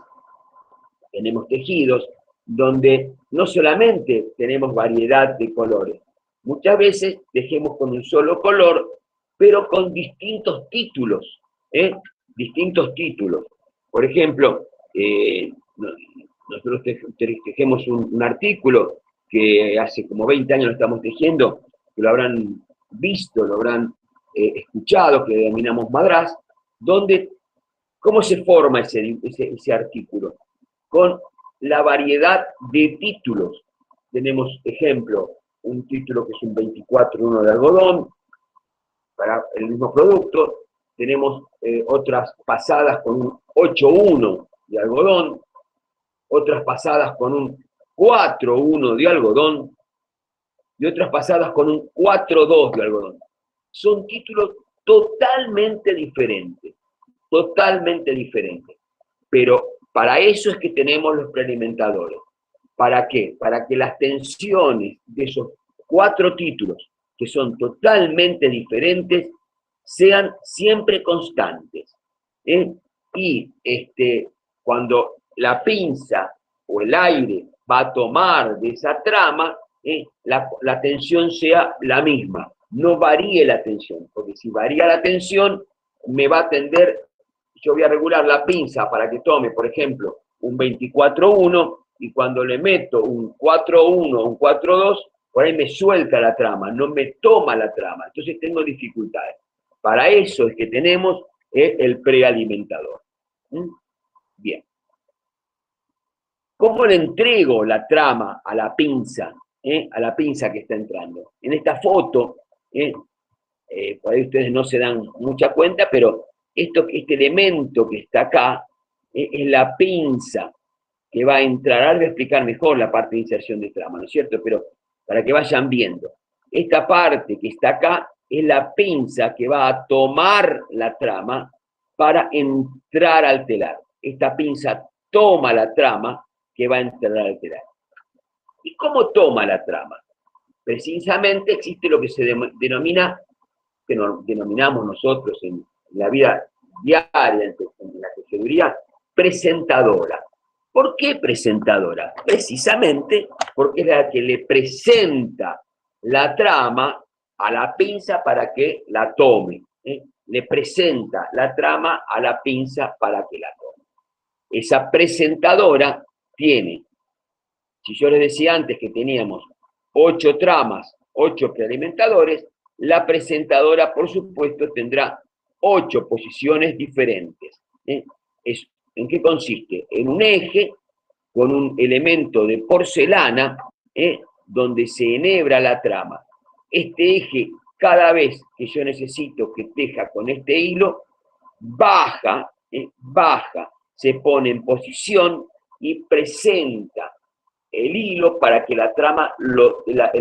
tenemos tejidos donde no solamente tenemos variedad de colores, muchas veces tejemos con un solo color, pero con distintos títulos, distintos títulos. Por ejemplo, nosotros tejemos un artículo que hace como 20 años lo estamos tejiendo, que lo habrán visto, lo habrán escuchado, que denominamos madrás, donde, ¿cómo se forma ese artículo? Con la variedad de títulos. Tenemos, ejemplo, un título que es un 24-1 de algodón, para el mismo producto. Tenemos otras pasadas con un 8-1 de algodón, otras pasadas con un 4-1 de algodón, y otras pasadas con un 4-2 de algodón. Son títulos totalmente diferentes, pero para eso es que tenemos los prealimentadores. ¿Para qué? Para que las tensiones de esos 4 títulos, que son totalmente diferentes, sean siempre constantes. Y cuando la pinza o el aire va a tomar de esa trama, la tensión sea la misma, no varíe la tensión, porque si varía la tensión, me va a tender... Yo voy a regular la pinza para que tome, por ejemplo, un 24-1, y cuando le meto un 4-1, un 4-2, por ahí me suelta la trama, no me toma la trama, entonces tengo dificultades. Para eso es que tenemos el prealimentador. Bien. ¿Cómo le entrego la trama a la pinza que está entrando? En esta foto, por ahí ustedes no se dan mucha cuenta, pero este elemento que está acá es la pinza que va a entrar. Ahora voy a explicar mejor la parte de inserción de trama, ¿no es cierto? Pero para que vayan viendo. Esta parte que está acá es la pinza que va a tomar la trama para entrar al telar. Esta pinza toma la trama que va a entrar al telar. ¿Y cómo toma la trama? Precisamente existe lo que se denomina, que denominamos nosotros en la vida diaria, en la tejeduría, presentadora. ¿Por qué presentadora? Precisamente porque es la que le presenta la trama a la pinza para que la tome. Le presenta la trama a la pinza para que la tome. Esa presentadora tiene, si yo les decía antes que teníamos 8 tramas, 8 prealimentadores, La presentadora, por supuesto, tendrá 8 posiciones diferentes. ¿En qué consiste? En un eje con un elemento de porcelana, donde se enhebra la trama. Este eje, cada vez que yo necesito que teja con este hilo, baja, se pone en posición y presenta el hilo para que la trama, la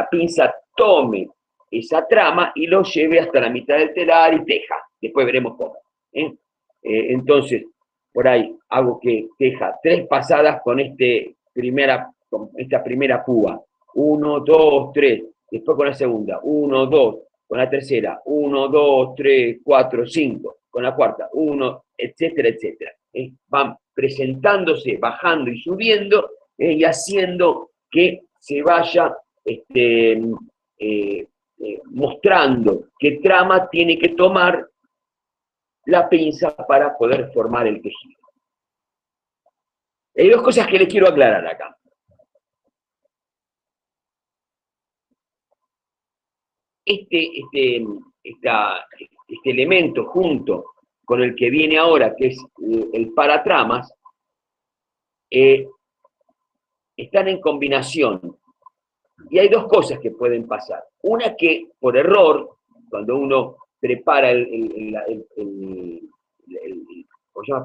pinza tome esa trama y lo lleve hasta la mitad del telar y teja. Después veremos cómo. Entonces, por ahí hago que teja 3 pasadas con esta primera púa. 1, 2, 3. Después con la segunda. 1, 2. Con la tercera. 1, 2, 3, 4, 5. Con la cuarta. 1, etcétera, etcétera. Van presentándose, bajando y subiendo, y haciendo que se vaya mostrando qué trama tiene que tomar la pinza para poder formar el tejido. Hay 2 cosas que les quiero aclarar acá. Este elemento junto con el que viene ahora, que es el paratramas, están en combinación. Y hay 2 cosas que pueden pasar. Una, que por error, cuando uno prepara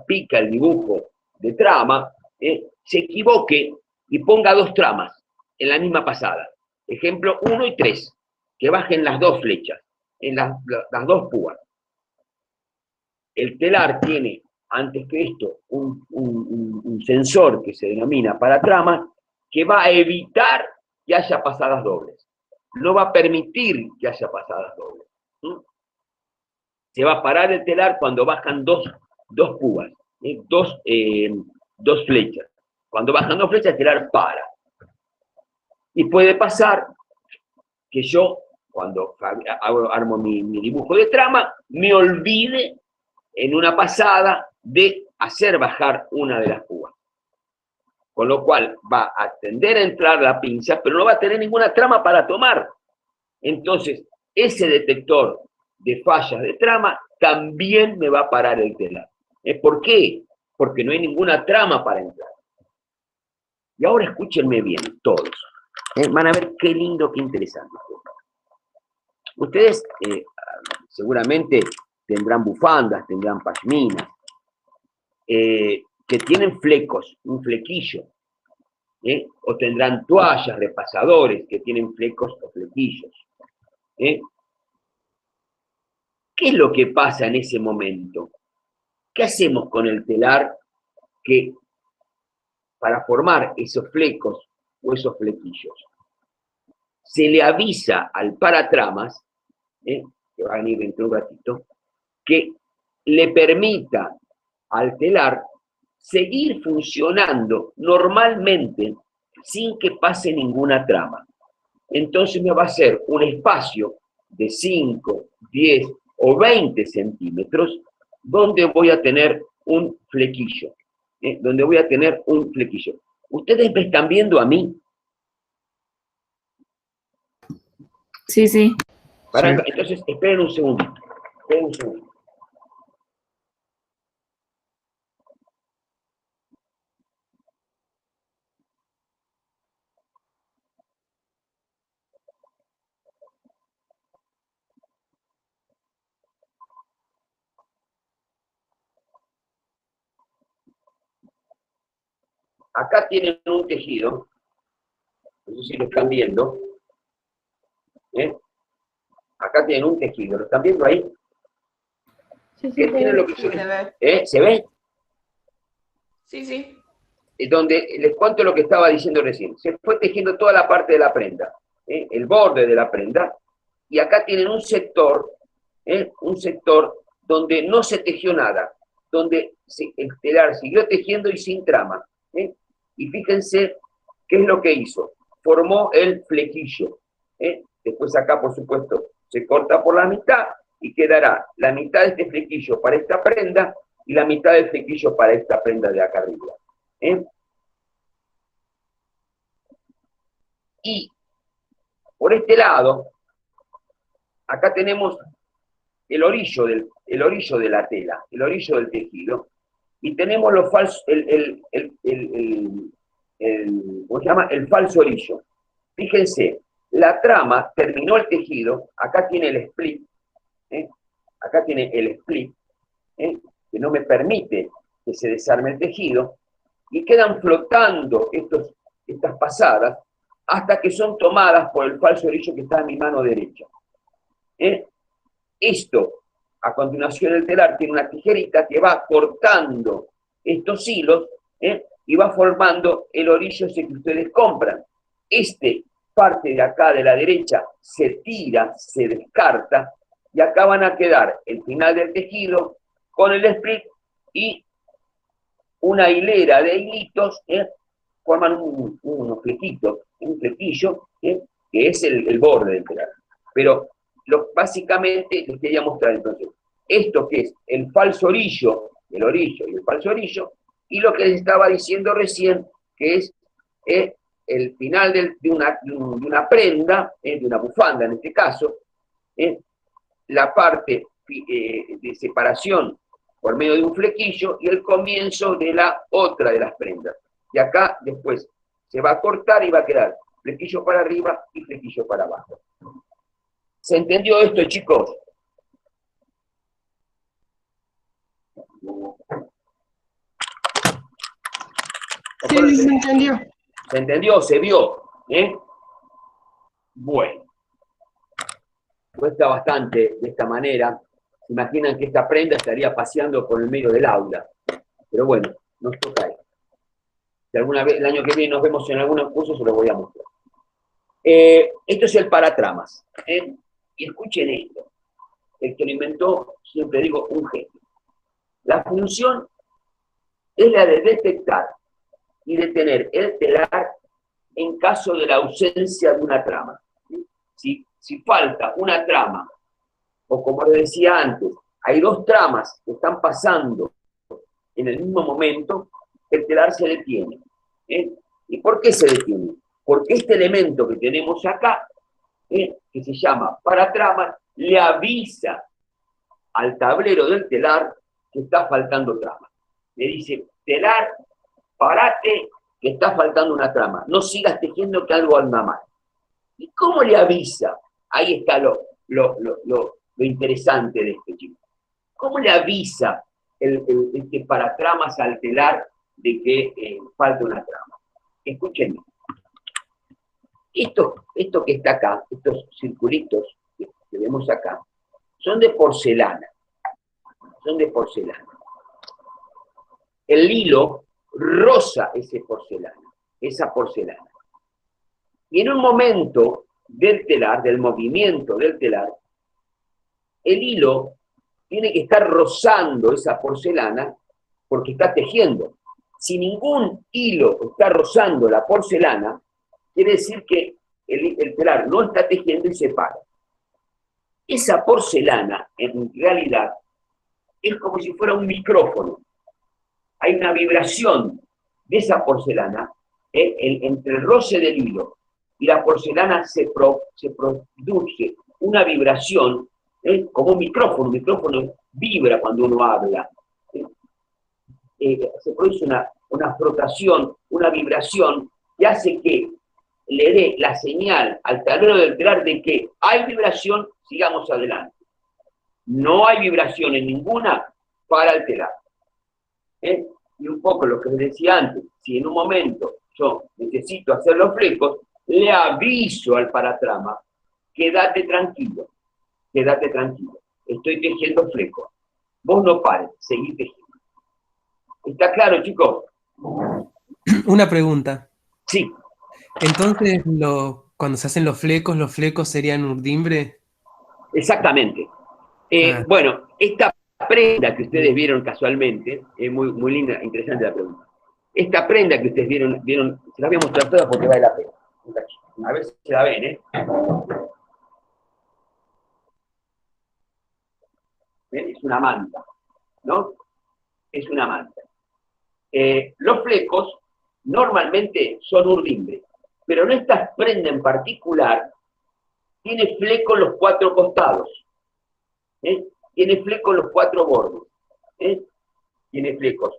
pica el dibujo de trama, se equivoque y ponga 2 tramas en la misma pasada. Ejemplo 1 y 3, que bajen las 2 flechas, en las 2 púas. El telar tiene, antes que esto, un sensor que se denomina paratrama, que va a evitar que haya pasadas dobles. No va a permitir que haya pasadas dobles. Se va a parar el telar cuando bajan 2 púas, 2 flechas. Cuando bajan 2 flechas, el telar para. Y puede pasar que yo, cuando armo mi dibujo de trama, me olvide en una pasada de hacer bajar una de las púas. Con lo cual va a tender a entrar la pinza, pero no va a tener ninguna trama para tomar. Entonces, ese detector de fallas de trama también me va a parar el telar. ¿Por qué? Porque no hay ninguna trama para entrar. Y ahora escúchenme bien, todos. Van a ver qué lindo, qué interesante. Ustedes seguramente tendrán bufandas, tendrán pashminas, que tienen flecos, un flequillo. O tendrán toallas, repasadores, que tienen flecos o flequillos. ¿Qué es lo que pasa en ese momento? ¿Qué hacemos con el telar que para formar esos flecos o esos flequillos? Se le avisa al paratramas, que va a venir dentro de un ratito, que le permita al telar seguir funcionando normalmente sin que pase ninguna trama. Entonces me va a hacer un espacio de 5, 10 o 20 centímetros donde voy a tener un flequillo. ¿Ustedes me están viendo a mí? Sí, sí. Entonces, esperen un segundo. Acá tienen un tejido, no sé si lo están viendo. Acá tienen un tejido, ¿lo están viendo ahí? Sí, ¿Qué tiene lo que se ve. ¿Se ve? Sí, sí. Donde les cuento lo que estaba diciendo recién. Se fue tejiendo toda la parte de la prenda, el borde de la prenda, y acá tienen un sector donde no se tejió nada, donde el telar siguió tejiendo y sin trama. Y fíjense qué es lo que hizo. Formó el flequillo. Después acá, por supuesto, se corta por la mitad y quedará la mitad de este flequillo para esta prenda y la mitad del flequillo para esta prenda de acá arriba. Y Por este lado, acá tenemos el orillo de la tela, el orillo del tejido, y tenemos los falsos, ¿cómo se llama? El falso orillo. Fíjense, la trama terminó el tejido, acá tiene el split, acá tiene el split, que no me permite que se desarme el tejido, y quedan flotando estas pasadas hasta que son tomadas por el falso orillo que está en mi mano derecha. Esto, a continuación el telar tiene una tijerita que va cortando estos hilos y va formando el orillo ese que ustedes compran. Parte de acá de la derecha se tira, se descarta, y acá van a quedar el final del tejido con el split y una hilera de hilitos, forman unos flequitos, un flequillo, que es el borde del telar. Pero básicamente les quería mostrar entonces esto que es el falso orillo, el orillo y el falso orillo, y lo que les estaba diciendo recién, que es el final de una prenda, de una bufanda en este caso, la parte de separación por medio de un flequillo y el comienzo de la otra de las prendas. Y acá después se va a cortar y va a quedar flequillo para arriba y flequillo para abajo. ¿Se entendió esto, chicos? Sí, se entendió. ¿Se entendió? ¿Se vio? Bueno. Cuesta bastante de esta manera. Se imaginan que esta prenda estaría paseando por el medio del aula. Pero bueno, nos toca ahí. Si alguna vez, el año que viene nos vemos en algunos cursos, se los voy a mostrar. Esto es el paratramas. Y escuchen esto. El que lo inventó, siempre digo, un genio. La función es la de detectar y detener el telar en caso de la ausencia de una trama. Si falta una trama, o como les decía antes, hay dos tramas que están pasando en el mismo momento, el telar se detiene. ¿Y por qué se detiene? Porque este elemento que tenemos acá, que se llama paratrama, le avisa al tablero del telar que está faltando trama. Le dice, telar, parate, que está faltando una trama. No sigas tejiendo que algo anda mal. ¿Y cómo le avisa? Ahí está lo interesante de este chico. ¿Cómo le avisa este paratramas al telar de que falta una trama? Escúchenme. Esto que está acá, estos circulitos que vemos acá, son de porcelana. Son de porcelana. El hilo roza esa porcelana. Y en un momento del telar, del movimiento del telar, el hilo tiene que estar rozando esa porcelana porque está tejiendo. Si ningún hilo está rozando la porcelana, quiere decir que el telar no está tejiendo y se para. Esa porcelana, en realidad, es como si fuera un micrófono. Hay una vibración de esa porcelana entre el roce del hilo y la porcelana se produce una vibración como un micrófono. Un micrófono vibra cuando uno habla. Se produce una frotación, una vibración que hace que le dé la señal al tablero del telar de que hay vibración, sigamos adelante. No hay vibración en ninguna para el telar. Y un poco lo que les decía antes, si en un momento yo necesito hacer los flecos, le aviso al paratrama, quédate tranquilo, estoy tejiendo flecos. Vos no pares, seguí tejiendo. ¿Está claro, chicos? Una pregunta. Sí. Entonces, cuando se hacen los flecos serían urdimbre. Exactamente. Bueno, esta prenda que ustedes vieron casualmente, es muy linda, interesante la pregunta. Esta prenda que ustedes vieron, se la voy a mostrar todas porque vale la pena. A ver si se la ven, ¿Ven? Es una manta, ¿no? Es una manta. Los flecos normalmente son urdimbre, pero en esta prenda en particular tiene fleco en los 4 costados, tiene fleco en los 4 bordes, tiene flecos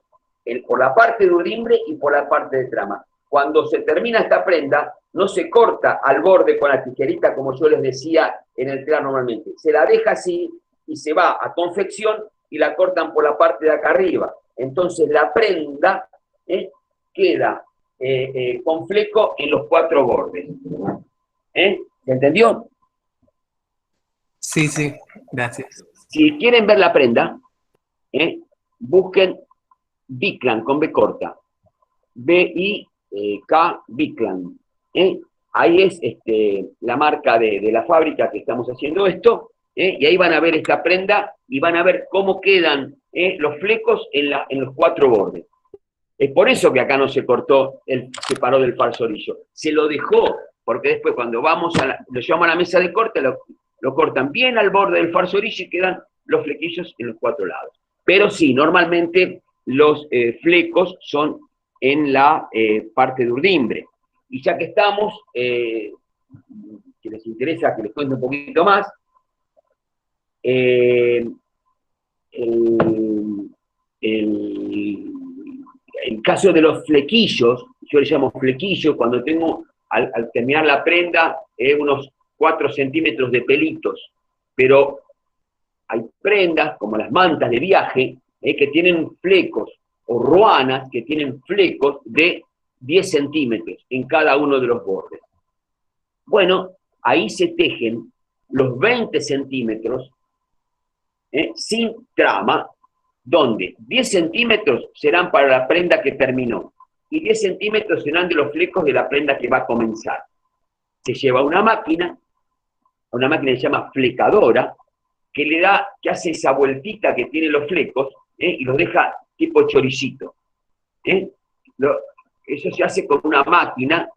por la parte de urdimbre y por la parte de trama. Cuando se termina esta prenda, no se corta al borde con la tijerita, como yo les decía en el telar normalmente. Se la deja así y se va a confección y la cortan por la parte de acá arriba. Entonces la prenda queda con fleco en los 4 bordes. ¿Se entendió? Sí, sí, gracias. Si quieren ver la prenda, busquen Biclan con B corta. B-I-K Biclan. Ahí es la marca de la fábrica que estamos haciendo esto. Y ahí van a ver esta prenda y van a ver cómo quedan los flecos en los 4 bordes. Es por eso que acá no se cortó, se paró del falso orillo. Se lo dejó, porque después cuando lo llevamos a la mesa de corte, lo cortan bien al borde del falso orillo y quedan los flequillos en los 4 lados. Pero sí, normalmente los flecos son en la parte de urdimbre. Y ya que estamos, que les interesa que les cuente un poquito más, el caso de los flequillos, yo le llamo flequillos, cuando tengo, al terminar la prenda, unos 4 centímetros de pelitos, pero hay prendas, como las mantas de viaje, que tienen flecos, o ruanas que tienen flecos de 10 centímetros en cada uno de los bordes. Bueno, ahí se tejen los 20 centímetros sin trama, donde 10 centímetros serán para la prenda que terminó y 10 centímetros serán de los flecos de la prenda que va a comenzar. Se lleva a una máquina que se llama flecadora, que hace esa vueltita que tiene los flecos y los deja tipo choricito. Eso se hace con una máquina,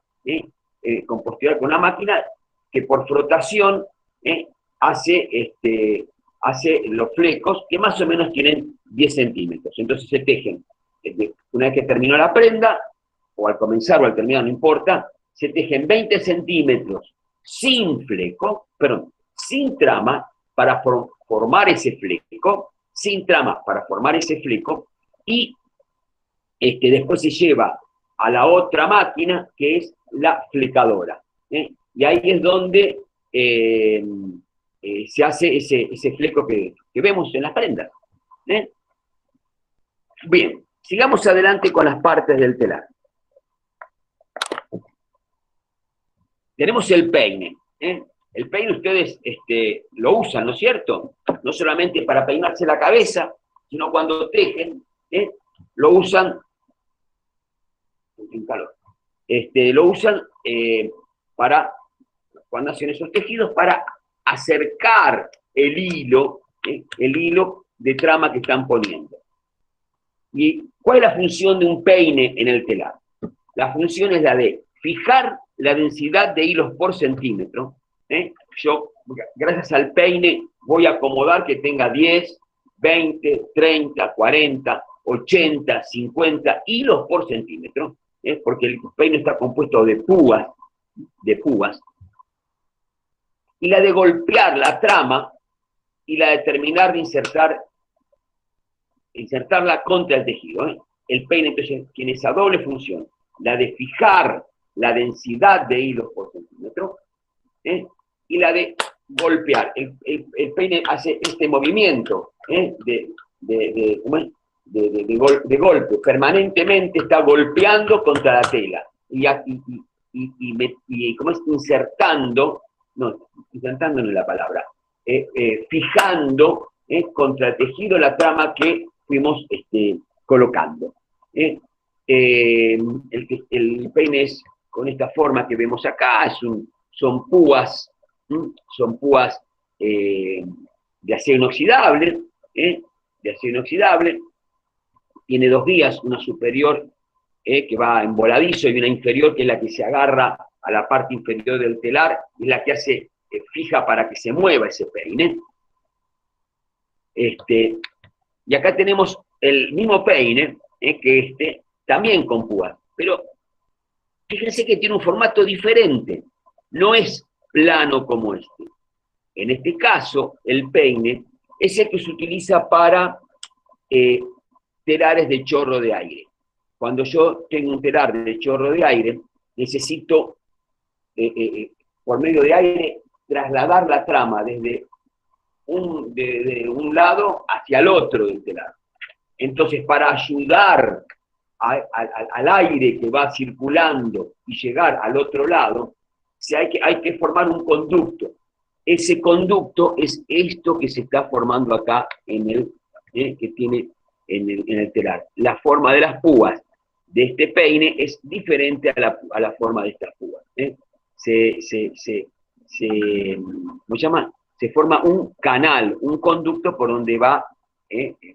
con una máquina que por frotación hace los flecos que más o menos tienen 10 centímetros. Entonces se tejen, una vez que terminó la prenda, o al comenzar o al terminar, no importa, se tejen 20 centímetros sin fleco, perdón, sin trama para formar ese fleco, sin trama para formar ese fleco, y después se lleva a la otra máquina que es la flecadora. Y ahí es donde se hace ese fleco que vemos en las prendas. Bien, sigamos adelante con las partes del telar. Tenemos el peine. El peine ustedes lo usan, ¿no es cierto? No solamente para peinarse la cabeza, sino cuando tejen, lo usan, lo usan para, cuando hacen esos tejidos, para acercar el hilo de trama que están poniendo. ¿Y cuál es la función de un peine en el telar? La función es la de fijar la densidad de hilos por centímetro. Yo, gracias al peine, voy a acomodar que tenga 10, 20, 30, 40, 80, 50 hilos por centímetro, porque el peine está compuesto de púas, y la de golpear la trama, y la de terminar de insertarla contra el tejido. El peine entonces tiene esa doble función, la de fijar la densidad de hilos por centímetro, y la de golpear. El peine hace este movimiento de golpe, permanentemente está golpeando contra la tela, y como es insertando no es la palabra, fijando contra el tejido la trama que fuimos colocando. El peine es con esta forma que vemos acá, son púas de acero inoxidable, tiene 2 guías, una superior que va en voladizo y una inferior que es la que se agarra a la parte inferior del telar, y es la que hace fija para que se mueva ese peine. Y acá tenemos el mismo peine, que también con púas, pero fíjense que tiene un formato diferente. No es plano como este. En este caso, el peine es el que se utiliza para telares de chorro de aire. Cuando yo tengo un telar de chorro de aire, necesito, por medio de aire, trasladar la trama desde de un lado hacia el otro del telar. Entonces, para ayudar al aire que va circulando y llegar al otro lado, hay que formar un conducto. Ese conducto es esto que se está formando acá que tiene en el telar. La forma de las púas de este peine es diferente a la forma de estas púas. ¿Cómo se llama? Se forma un canal, un conducto por donde va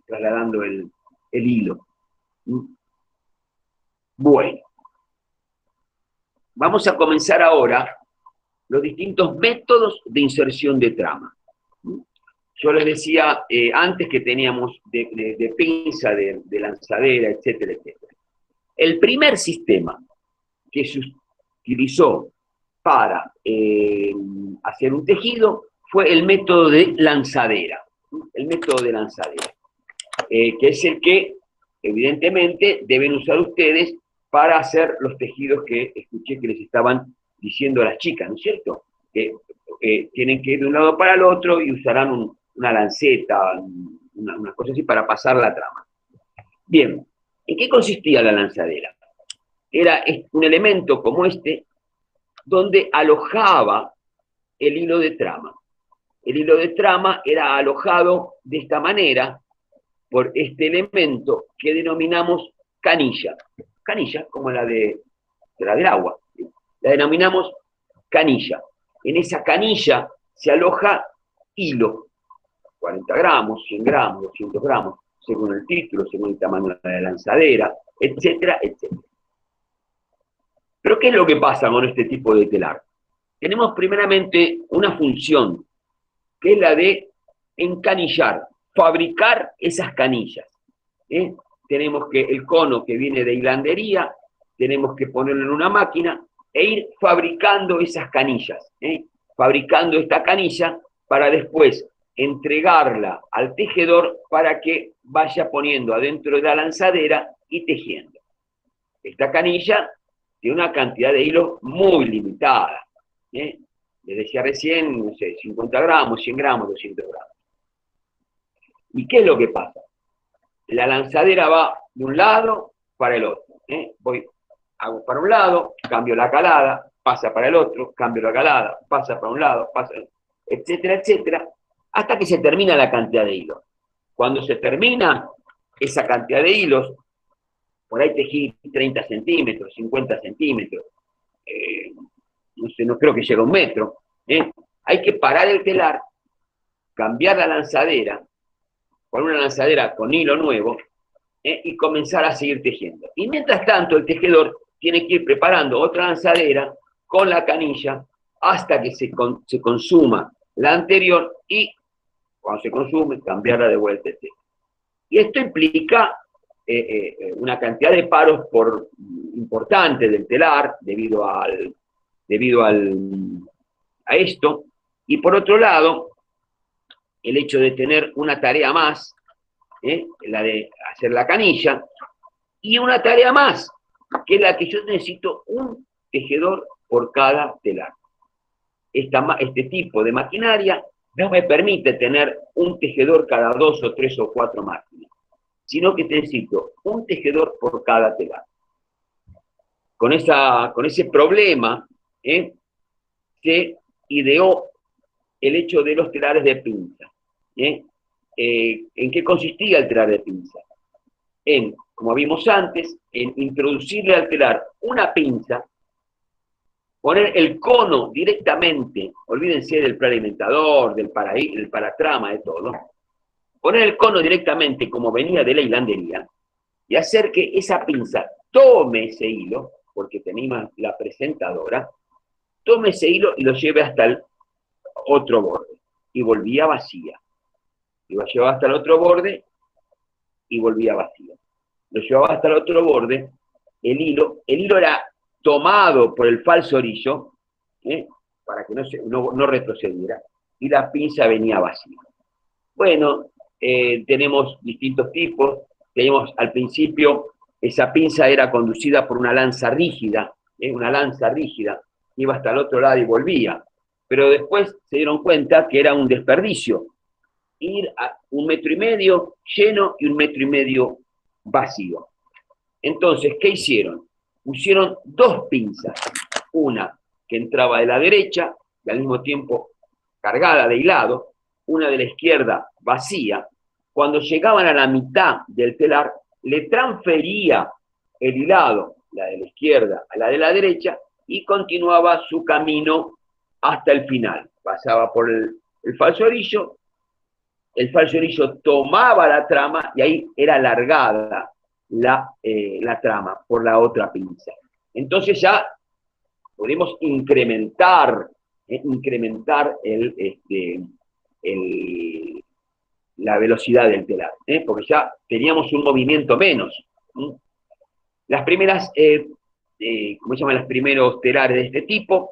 trasladando el hilo. Bueno, vamos a comenzar ahora los distintos métodos de inserción de trama. Yo les decía antes que teníamos de pinza, de lanzadera, etcétera, etcétera. El primer sistema que se utilizó para hacer un tejido fue el método de lanzadera. El método de lanzadera, que es el que evidentemente deben usar ustedes para hacer los tejidos que escuché que les estaban diciendo a las chicas, ¿no es cierto? Que tienen que ir de un lado para el otro y usarán una lanceta, una cosa así para pasar la trama. Bien, ¿en qué consistía la lanzadera? Era un elemento como este, donde alojaba el hilo de trama. El hilo de trama era alojado de esta manera por este elemento que denominamos canilla. Canilla, como la del agua. La denominamos canilla. En esa canilla se aloja hilo. 40 gramos, 100 gramos, 200 gramos, según el título, según el tamaño de la lanzadera, etcétera, etcétera. Pero ¿qué es lo que pasa con este tipo de telar? Tenemos primeramente una función, que es la de encanillar, fabricar esas canillas. Tenemos que el cono que viene de hilandería, tenemos que ponerlo en una máquina e ir fabricando esas canillas, fabricando esta canilla para después entregarla al tejedor para que vaya poniendo adentro de la lanzadera y tejiendo. Esta canilla tiene una cantidad de hilo muy limitada. Les decía recién, no sé, 50 gramos, 100 gramos, 200 gramos. ¿Y qué es lo que pasa? La lanzadera va de un lado para el otro. Hago para un lado, cambio la calada, pasa para el otro, cambio la calada, pasa para un lado, pasa, etcétera, etcétera, hasta que se termina la cantidad de hilos. Cuando se termina esa cantidad de hilos, por ahí tejí 30 centímetros, 50 centímetros, no sé, no creo que llegue a 1 metro, hay que parar el telar, cambiar la lanzadera, poner una lanzadera con hilo nuevo, y comenzar a seguir tejiendo. Y mientras tanto, el tejedor tiene que ir preparando otra lanzadera con la canilla hasta que se consuma la anterior y, cuando se consume, cambiarla de vuelta, etc. Y esto implica una cantidad de paros importante del telar debido a esto. Y por otro lado, el hecho de tener una tarea más, la de hacer la canilla, y una tarea más, que es la que yo necesito un tejedor por cada telar. Este tipo de maquinaria no me permite tener un tejedor cada 2 o 3 o 4 máquinas, sino que necesito un tejedor por cada telar. Con ese problema, se ideó el hecho de los telares de pinza. ¿En qué consistía el telar de pinza? Como vimos antes, en introducirle al telar una pinza, poner el cono directamente, olvídense del prealimentador, del paratrama, de todo, poner el cono directamente como venía de la hilandería y hacer que esa pinza tome ese hilo, porque tenía la presentadora, tome ese hilo y lo lleve hasta el otro borde, y volvía vacía. Lo llevaba hasta el otro borde y volvía vacía. Lo llevaba hasta el otro borde, el hilo era tomado por el falso orillo, para que no retrocediera, y la pinza venía vacía. Bueno, tenemos distintos tipos. Tenemos al principio, esa pinza era conducida por una lanza rígida, iba hasta el otro lado y volvía. Pero después se dieron cuenta que era un desperdicio ir a 1,5 metros lleno y 1,5 metros vacío. Entonces, ¿qué hicieron? Pusieron 2 pinzas, una que entraba de la derecha y al mismo tiempo cargada de hilado, una de la izquierda vacía. Cuando llegaban a la mitad del telar, le transfería el hilado, la de la izquierda a la de la derecha, y continuaba su camino hasta el final. Pasaba por el falso orillo tomaba la trama y ahí era alargada la trama por la otra pinza. Entonces ya podemos incrementar la velocidad del telar, porque ya teníamos un movimiento menos. Las primeras, ¿cómo se llaman? Los primeros telares de este tipo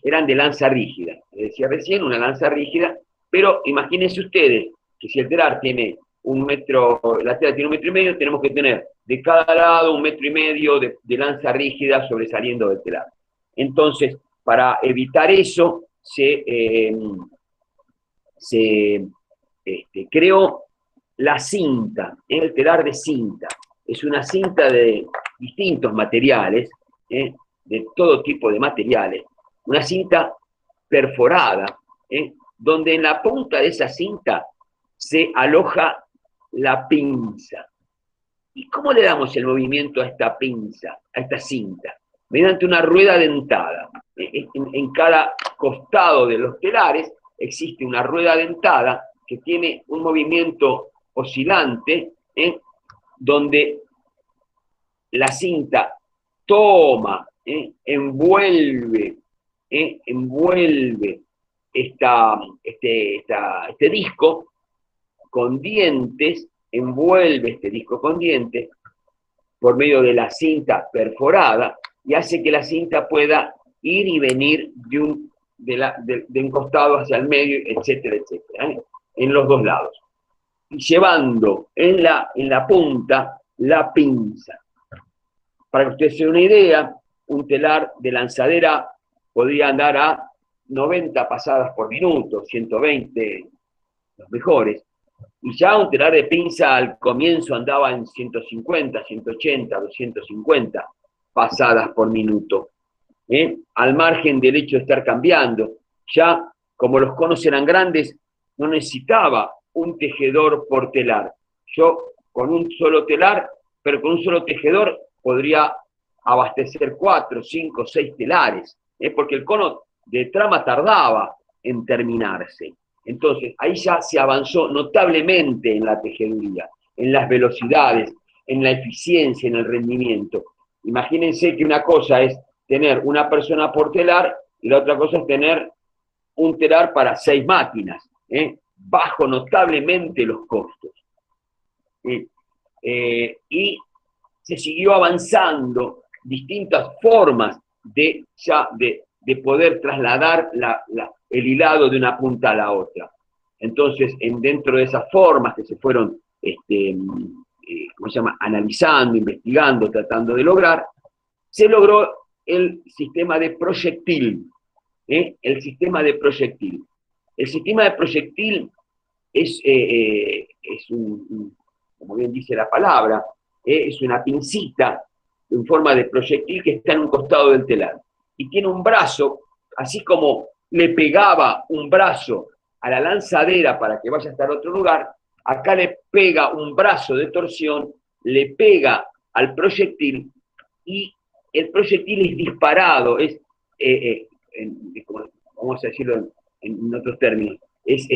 eran de lanza rígida. Les decía recién, una lanza rígida, pero imagínense ustedes que si el telar tiene 1 metro, la tela tiene 1,5 metros, tenemos que tener de cada lado 1,5 metros de lanza rígida sobresaliendo del telar. Entonces, para evitar eso, se creó la cinta, el telar de cinta. Es una cinta de distintos materiales, de todo tipo de materiales. Una cinta perforada, donde en la punta de esa cinta se aloja la pinza. ¿Y cómo le damos el movimiento a esta pinza, a esta cinta? Mediante una rueda dentada. En cada costado de los telares existe una rueda dentada que tiene un movimiento oscilante, donde la cinta toma, envuelve este disco con dientes, envuelve este disco con dientes por medio de la cinta perforada y hace que la cinta pueda ir y venir de un costado hacia el medio, etcétera, etcétera, en los dos lados. Y llevando en la punta la pinza. Para que ustedes se den una idea, un telar de lanzadera podría andar a 90 pasadas por minuto, 120 los mejores. Y ya un telar de pinza al comienzo andaba en 150, 180, 250 pasadas por minuto. Al margen del hecho de estar cambiando, ya como los conos eran grandes, no necesitaba un tejedor por telar. Yo con un solo telar, pero con un solo tejedor, podría abastecer 4, 5, 6 telares, porque el cono de trama tardaba en terminarse. Entonces, ahí ya se avanzó notablemente en la tejeduría, en las velocidades, en la eficiencia, en el rendimiento. Imagínense que una cosa es tener una persona por telar y la otra cosa es tener un telar para 6 máquinas. Bajo notablemente los costos. Y se siguió avanzando distintas formas de poder trasladar el hilado de una punta a la otra. Entonces, dentro de esas formas que se fueron analizando, investigando, tratando de lograr, se logró el sistema de proyectil. El sistema de proyectil. El sistema de proyectil es como bien dice la palabra, es una pincita en forma de proyectil que está en un costado del telar. Y tiene un brazo, así como le pegaba un brazo a la lanzadera para que vaya hasta el otro lugar, acá le pega un brazo de torsión, le pega al proyectil y el proyectil es disparado, vamos a decirlo en otros términos, es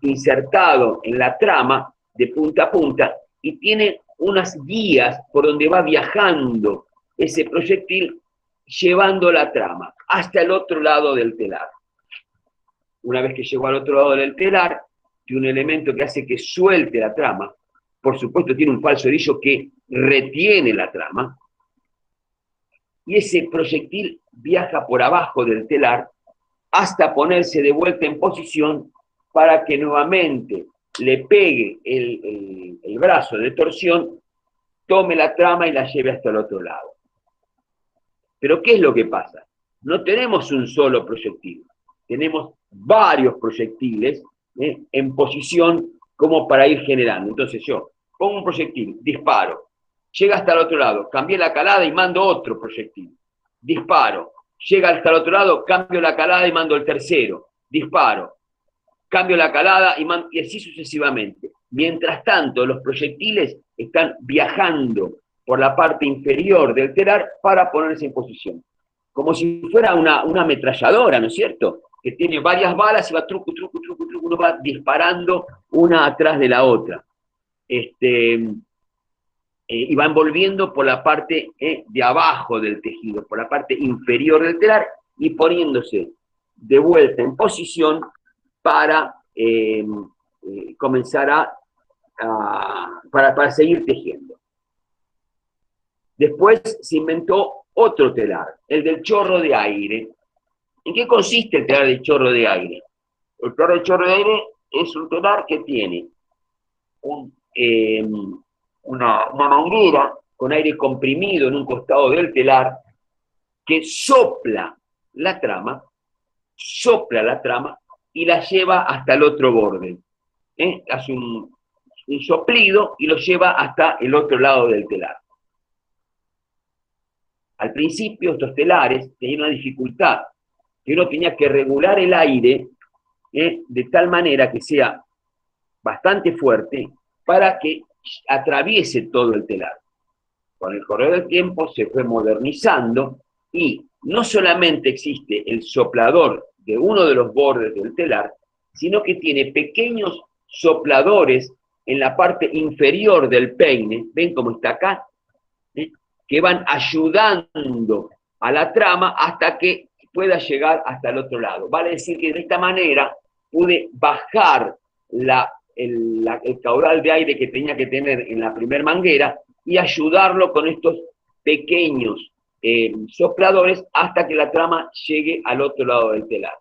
insertado en la trama de punta a punta y tiene unas guías por donde va viajando ese proyectil llevando la trama hasta el otro lado del telar. Una vez que llegó al otro lado del telar, tiene un elemento que hace que suelte la trama. Por supuesto, tiene un falso orillo que retiene la trama. Y ese proyectil viaja por abajo del telar hasta ponerse de vuelta en posición para que nuevamente le pegue el brazo de torsión, tome la trama y la lleve hasta el otro lado. Pero ¿qué es lo que pasa? No tenemos un solo proyectil, tenemos varios proyectiles en posición como para ir generando. Entonces yo pongo un proyectil, disparo, llega hasta el otro lado, cambié la calada y mando otro proyectil, disparo, llega hasta el otro lado, cambio la calada y mando el tercero, disparo, cambio la calada y así sucesivamente. Mientras tanto, los proyectiles están viajando por la parte inferior del telar para ponerse en posición. Como si fuera una ametralladora, ¿no es cierto? Que tiene varias balas y va truco, truco, truco, truco, uno va disparando una atrás de la otra. Y va envolviendo por la parte de abajo del tejido, por la parte inferior del telar y poniéndose de vuelta en posición para comenzar para seguir tejiendo. Después se inventó otro telar, el del chorro de aire. ¿En qué consiste el telar del chorro de aire? El telar del chorro de aire es un telar que tiene una manguera con aire comprimido en un costado del telar que sopla la trama y la lleva hasta el otro borde. Hace un soplido y lo lleva hasta el otro lado del telar. Al principio estos telares tenían una dificultad, que uno tenía que regular el aire de tal manera que sea bastante fuerte para que atraviese todo el telar. Con el correr del tiempo se fue modernizando y no solamente existe el soplador de uno de los bordes del telar, sino que tiene pequeños sopladores en la parte inferior del peine, ven cómo está acá, que van ayudando a la trama hasta que pueda llegar hasta el otro lado. Vale decir que de esta manera pude bajar el caudal de aire que tenía que tener en la primer manguera y ayudarlo con estos pequeños sopladores hasta que la trama llegue al otro lado del telar.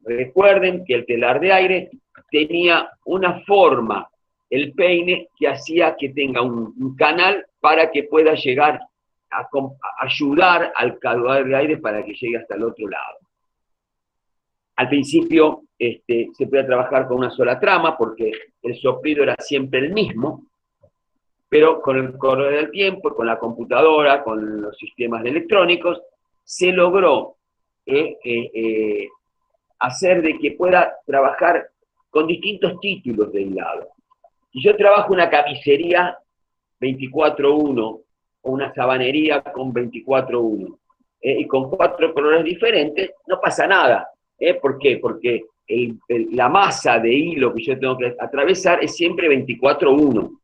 Recuerden que el telar de aire tenía una forma, el peine, que hacía que tenga un canal para que pueda llegar a ayudar al caudal de aire para que llegue hasta el otro lado. Al principio se podía trabajar con una sola trama porque el soplido era siempre el mismo, pero con el correr del tiempo, con la computadora, con los sistemas electrónicos, se logró hacer de que pueda trabajar con distintos títulos de hilado. Si yo trabajo una camisería 24-1 o una sabanería con 24-1 y con 4 colores diferentes, no pasa nada. ¿Por qué? Porque la masa de hilo que yo tengo que atravesar es siempre 24-1.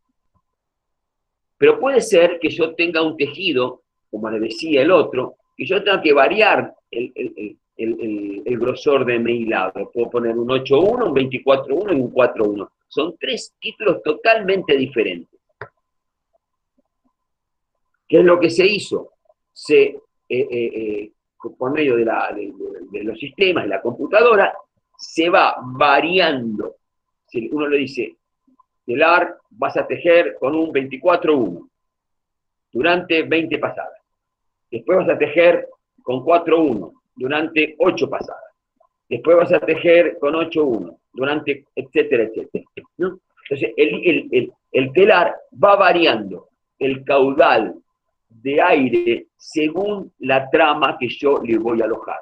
Pero puede ser que yo tenga un tejido, como le decía el otro, y yo tenga que variar el grosor de mi hilado. Puedo poner un 8-1, un 24-1 y un 4-1. Son 3 títulos totalmente diferentes. ¿Qué es lo que se hizo? Por medio de los sistemas, de la computadora, se va variando. Si uno le dice, telar, vas a tejer con un 24-1 durante 20 pasadas. Después vas a tejer con 4-1 durante 8 pasadas. Después vas a tejer con 8-1 durante, etcétera, etcétera, ¿no? Entonces, el telar va variando el caudal de aire según la trama que yo le voy a alojar.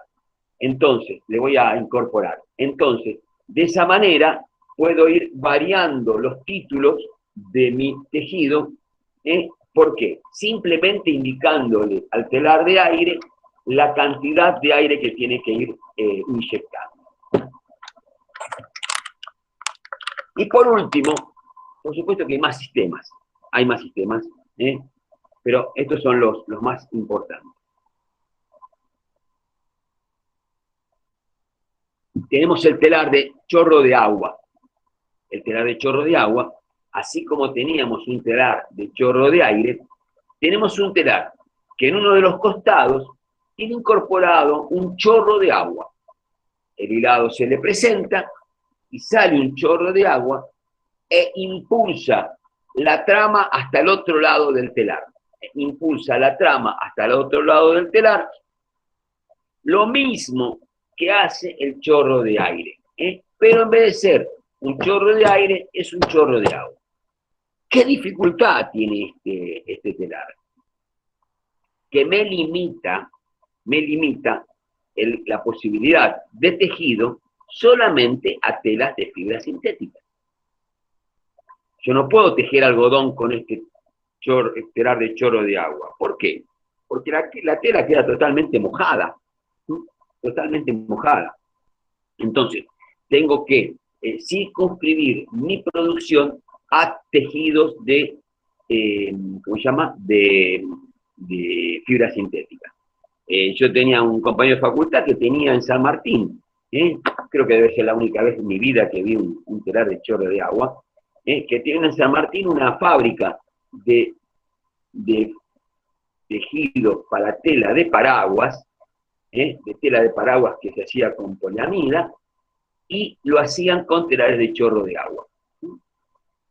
Entonces, le voy a incorporar. Entonces, de esa manera puedo ir variando los títulos de mi tejido. ¿Por qué? Simplemente indicándole al telar de aire la cantidad de aire que tiene que ir inyectando. Y por último, por supuesto que hay más sistemas, pero estos son los más importantes. Tenemos el telar de chorro de agua. El telar de chorro de agua, así como teníamos un telar de chorro de aire, tenemos un telar que en uno de los costados tiene incorporado un chorro de agua. el hilado se le presenta y sale un chorro de agua e impulsa la trama hasta el otro lado del telar. Impulsa la trama hasta el otro lado del telar, lo mismo que hace el chorro de aire, pero en vez de ser un chorro de aire, es un chorro de agua. ¿Qué dificultad tiene este telar? Que me limita la posibilidad de tejido solamente a telas de fibra sintética. Yo no puedo tejer algodón con este telar de chorro de agua. ¿Por qué? Porque la tela queda totalmente mojada. Totalmente mojada. Entonces, tengo que circunscribir mi producción a tejidos de, ¿cómo se llama? De fibra sintética. Yo tenía un compañero de facultad que tenía en San Martín, creo que debe ser la única vez en mi vida que vi un telar de chorro de agua, que tiene en San Martín una fábrica de tejido para tela de paraguas, de tela de paraguas que se hacía con poliamida, y lo hacían con telares de chorro de agua.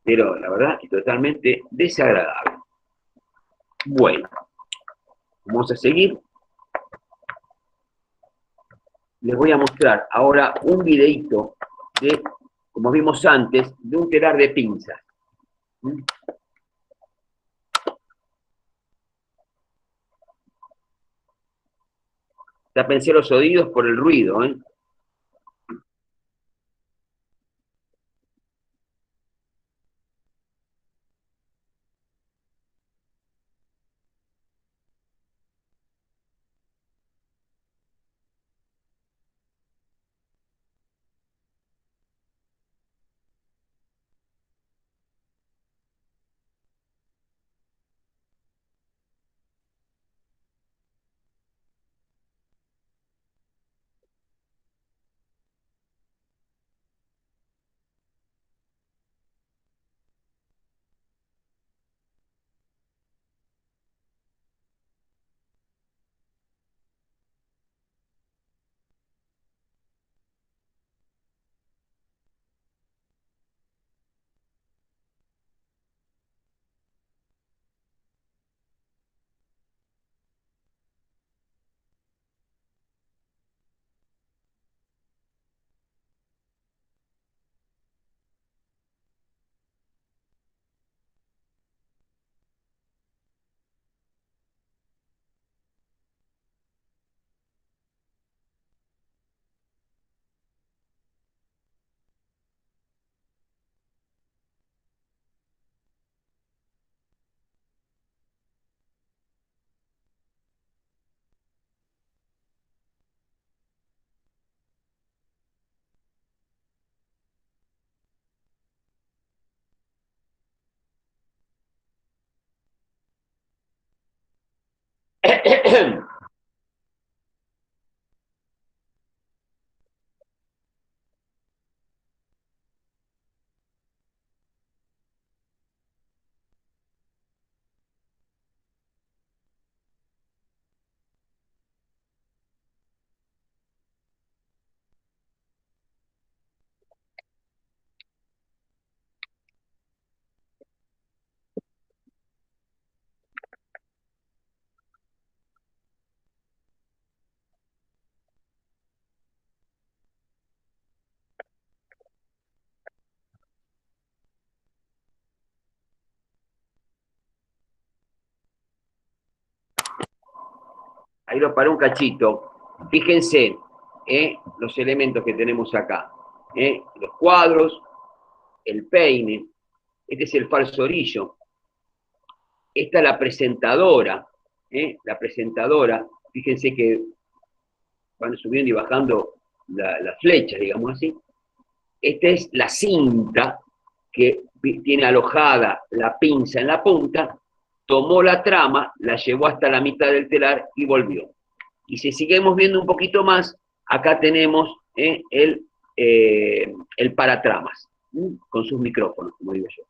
Pero la verdad es totalmente desagradable. Bueno, vamos a seguir. Les voy a mostrar ahora un videito de, como vimos antes, de un telar de pinzas. Tápense los oídos por el ruido, ¿eh? Ahí lo paré un cachito. Fíjense los elementos que tenemos acá. Los cuadros, el peine, este es el falso orillo. Esta es la presentadora. La presentadora, fíjense que van subiendo y bajando las flechas, digamos así. Esta es la cinta que tiene alojada la pinza en la punta, tomó la trama, la llevó hasta la mitad del telar y volvió. Y si seguimos viendo un poquito más, acá tenemos el paratramas, con sus micrófonos, como digo yo.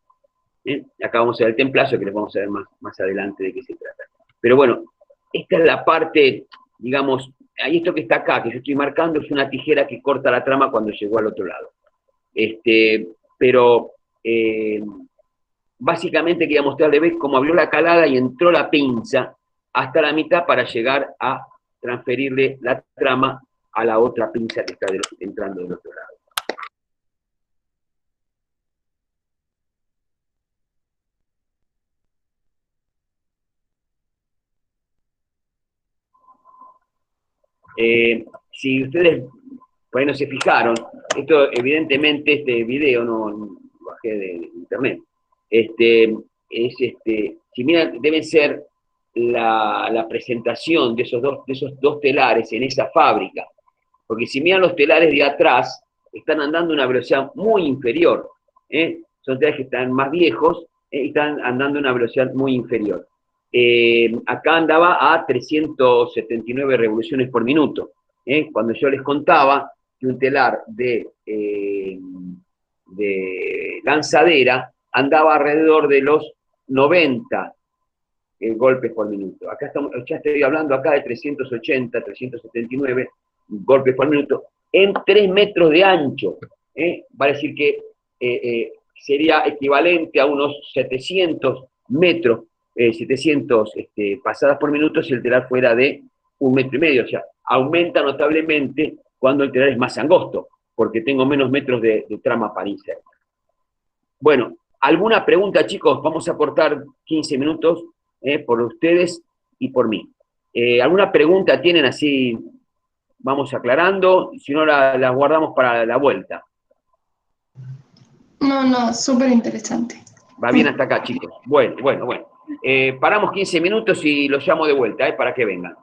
Acá vamos a ver el templazo, que les vamos a ver más adelante de qué se trata. Pero bueno, esta es la parte, digamos, ahí esto que está acá, que yo estoy marcando, es una tijera que corta la trama cuando llegó al otro lado. Pero básicamente quería mostrarle, ¿ves? Cómo abrió la calada y entró la pinza hasta la mitad para llegar a transferirle la trama a la otra pinza que está entrando del otro lado. Si ustedes por ahí no se fijaron, esto evidentemente este video no lo bajé de internet. Si miran, debe ser la presentación de esos dos telares en esa fábrica. Porque si miran los telares de atrás, están andando a una velocidad muy inferior. Son telares que están más viejos y están andando a una velocidad muy inferior. Acá andaba a 379 revoluciones por minuto. Cuando yo les contaba que un telar de lanzadera andaba alrededor de los 90 golpes por minuto. Acá ya estoy hablando acá de 380, 379 golpes por minuto en 3 metros de ancho. Vale decir que sería equivalente a unos 700 metros, 700 pasadas por minuto si el telar fuera de 1,5 metros. O sea, aumenta notablemente cuando el telar es más angosto, porque tengo menos metros de trama para insertar. Bueno, ¿alguna pregunta, chicos? Vamos a cortar 15 minutos por ustedes y por mí. ¿Alguna pregunta tienen así? Vamos aclarando, si no la guardamos para la vuelta. No, súper interesante. Va bien hasta acá, chicos. Bueno. Paramos 15 minutos y los llamo de vuelta, para que vengan.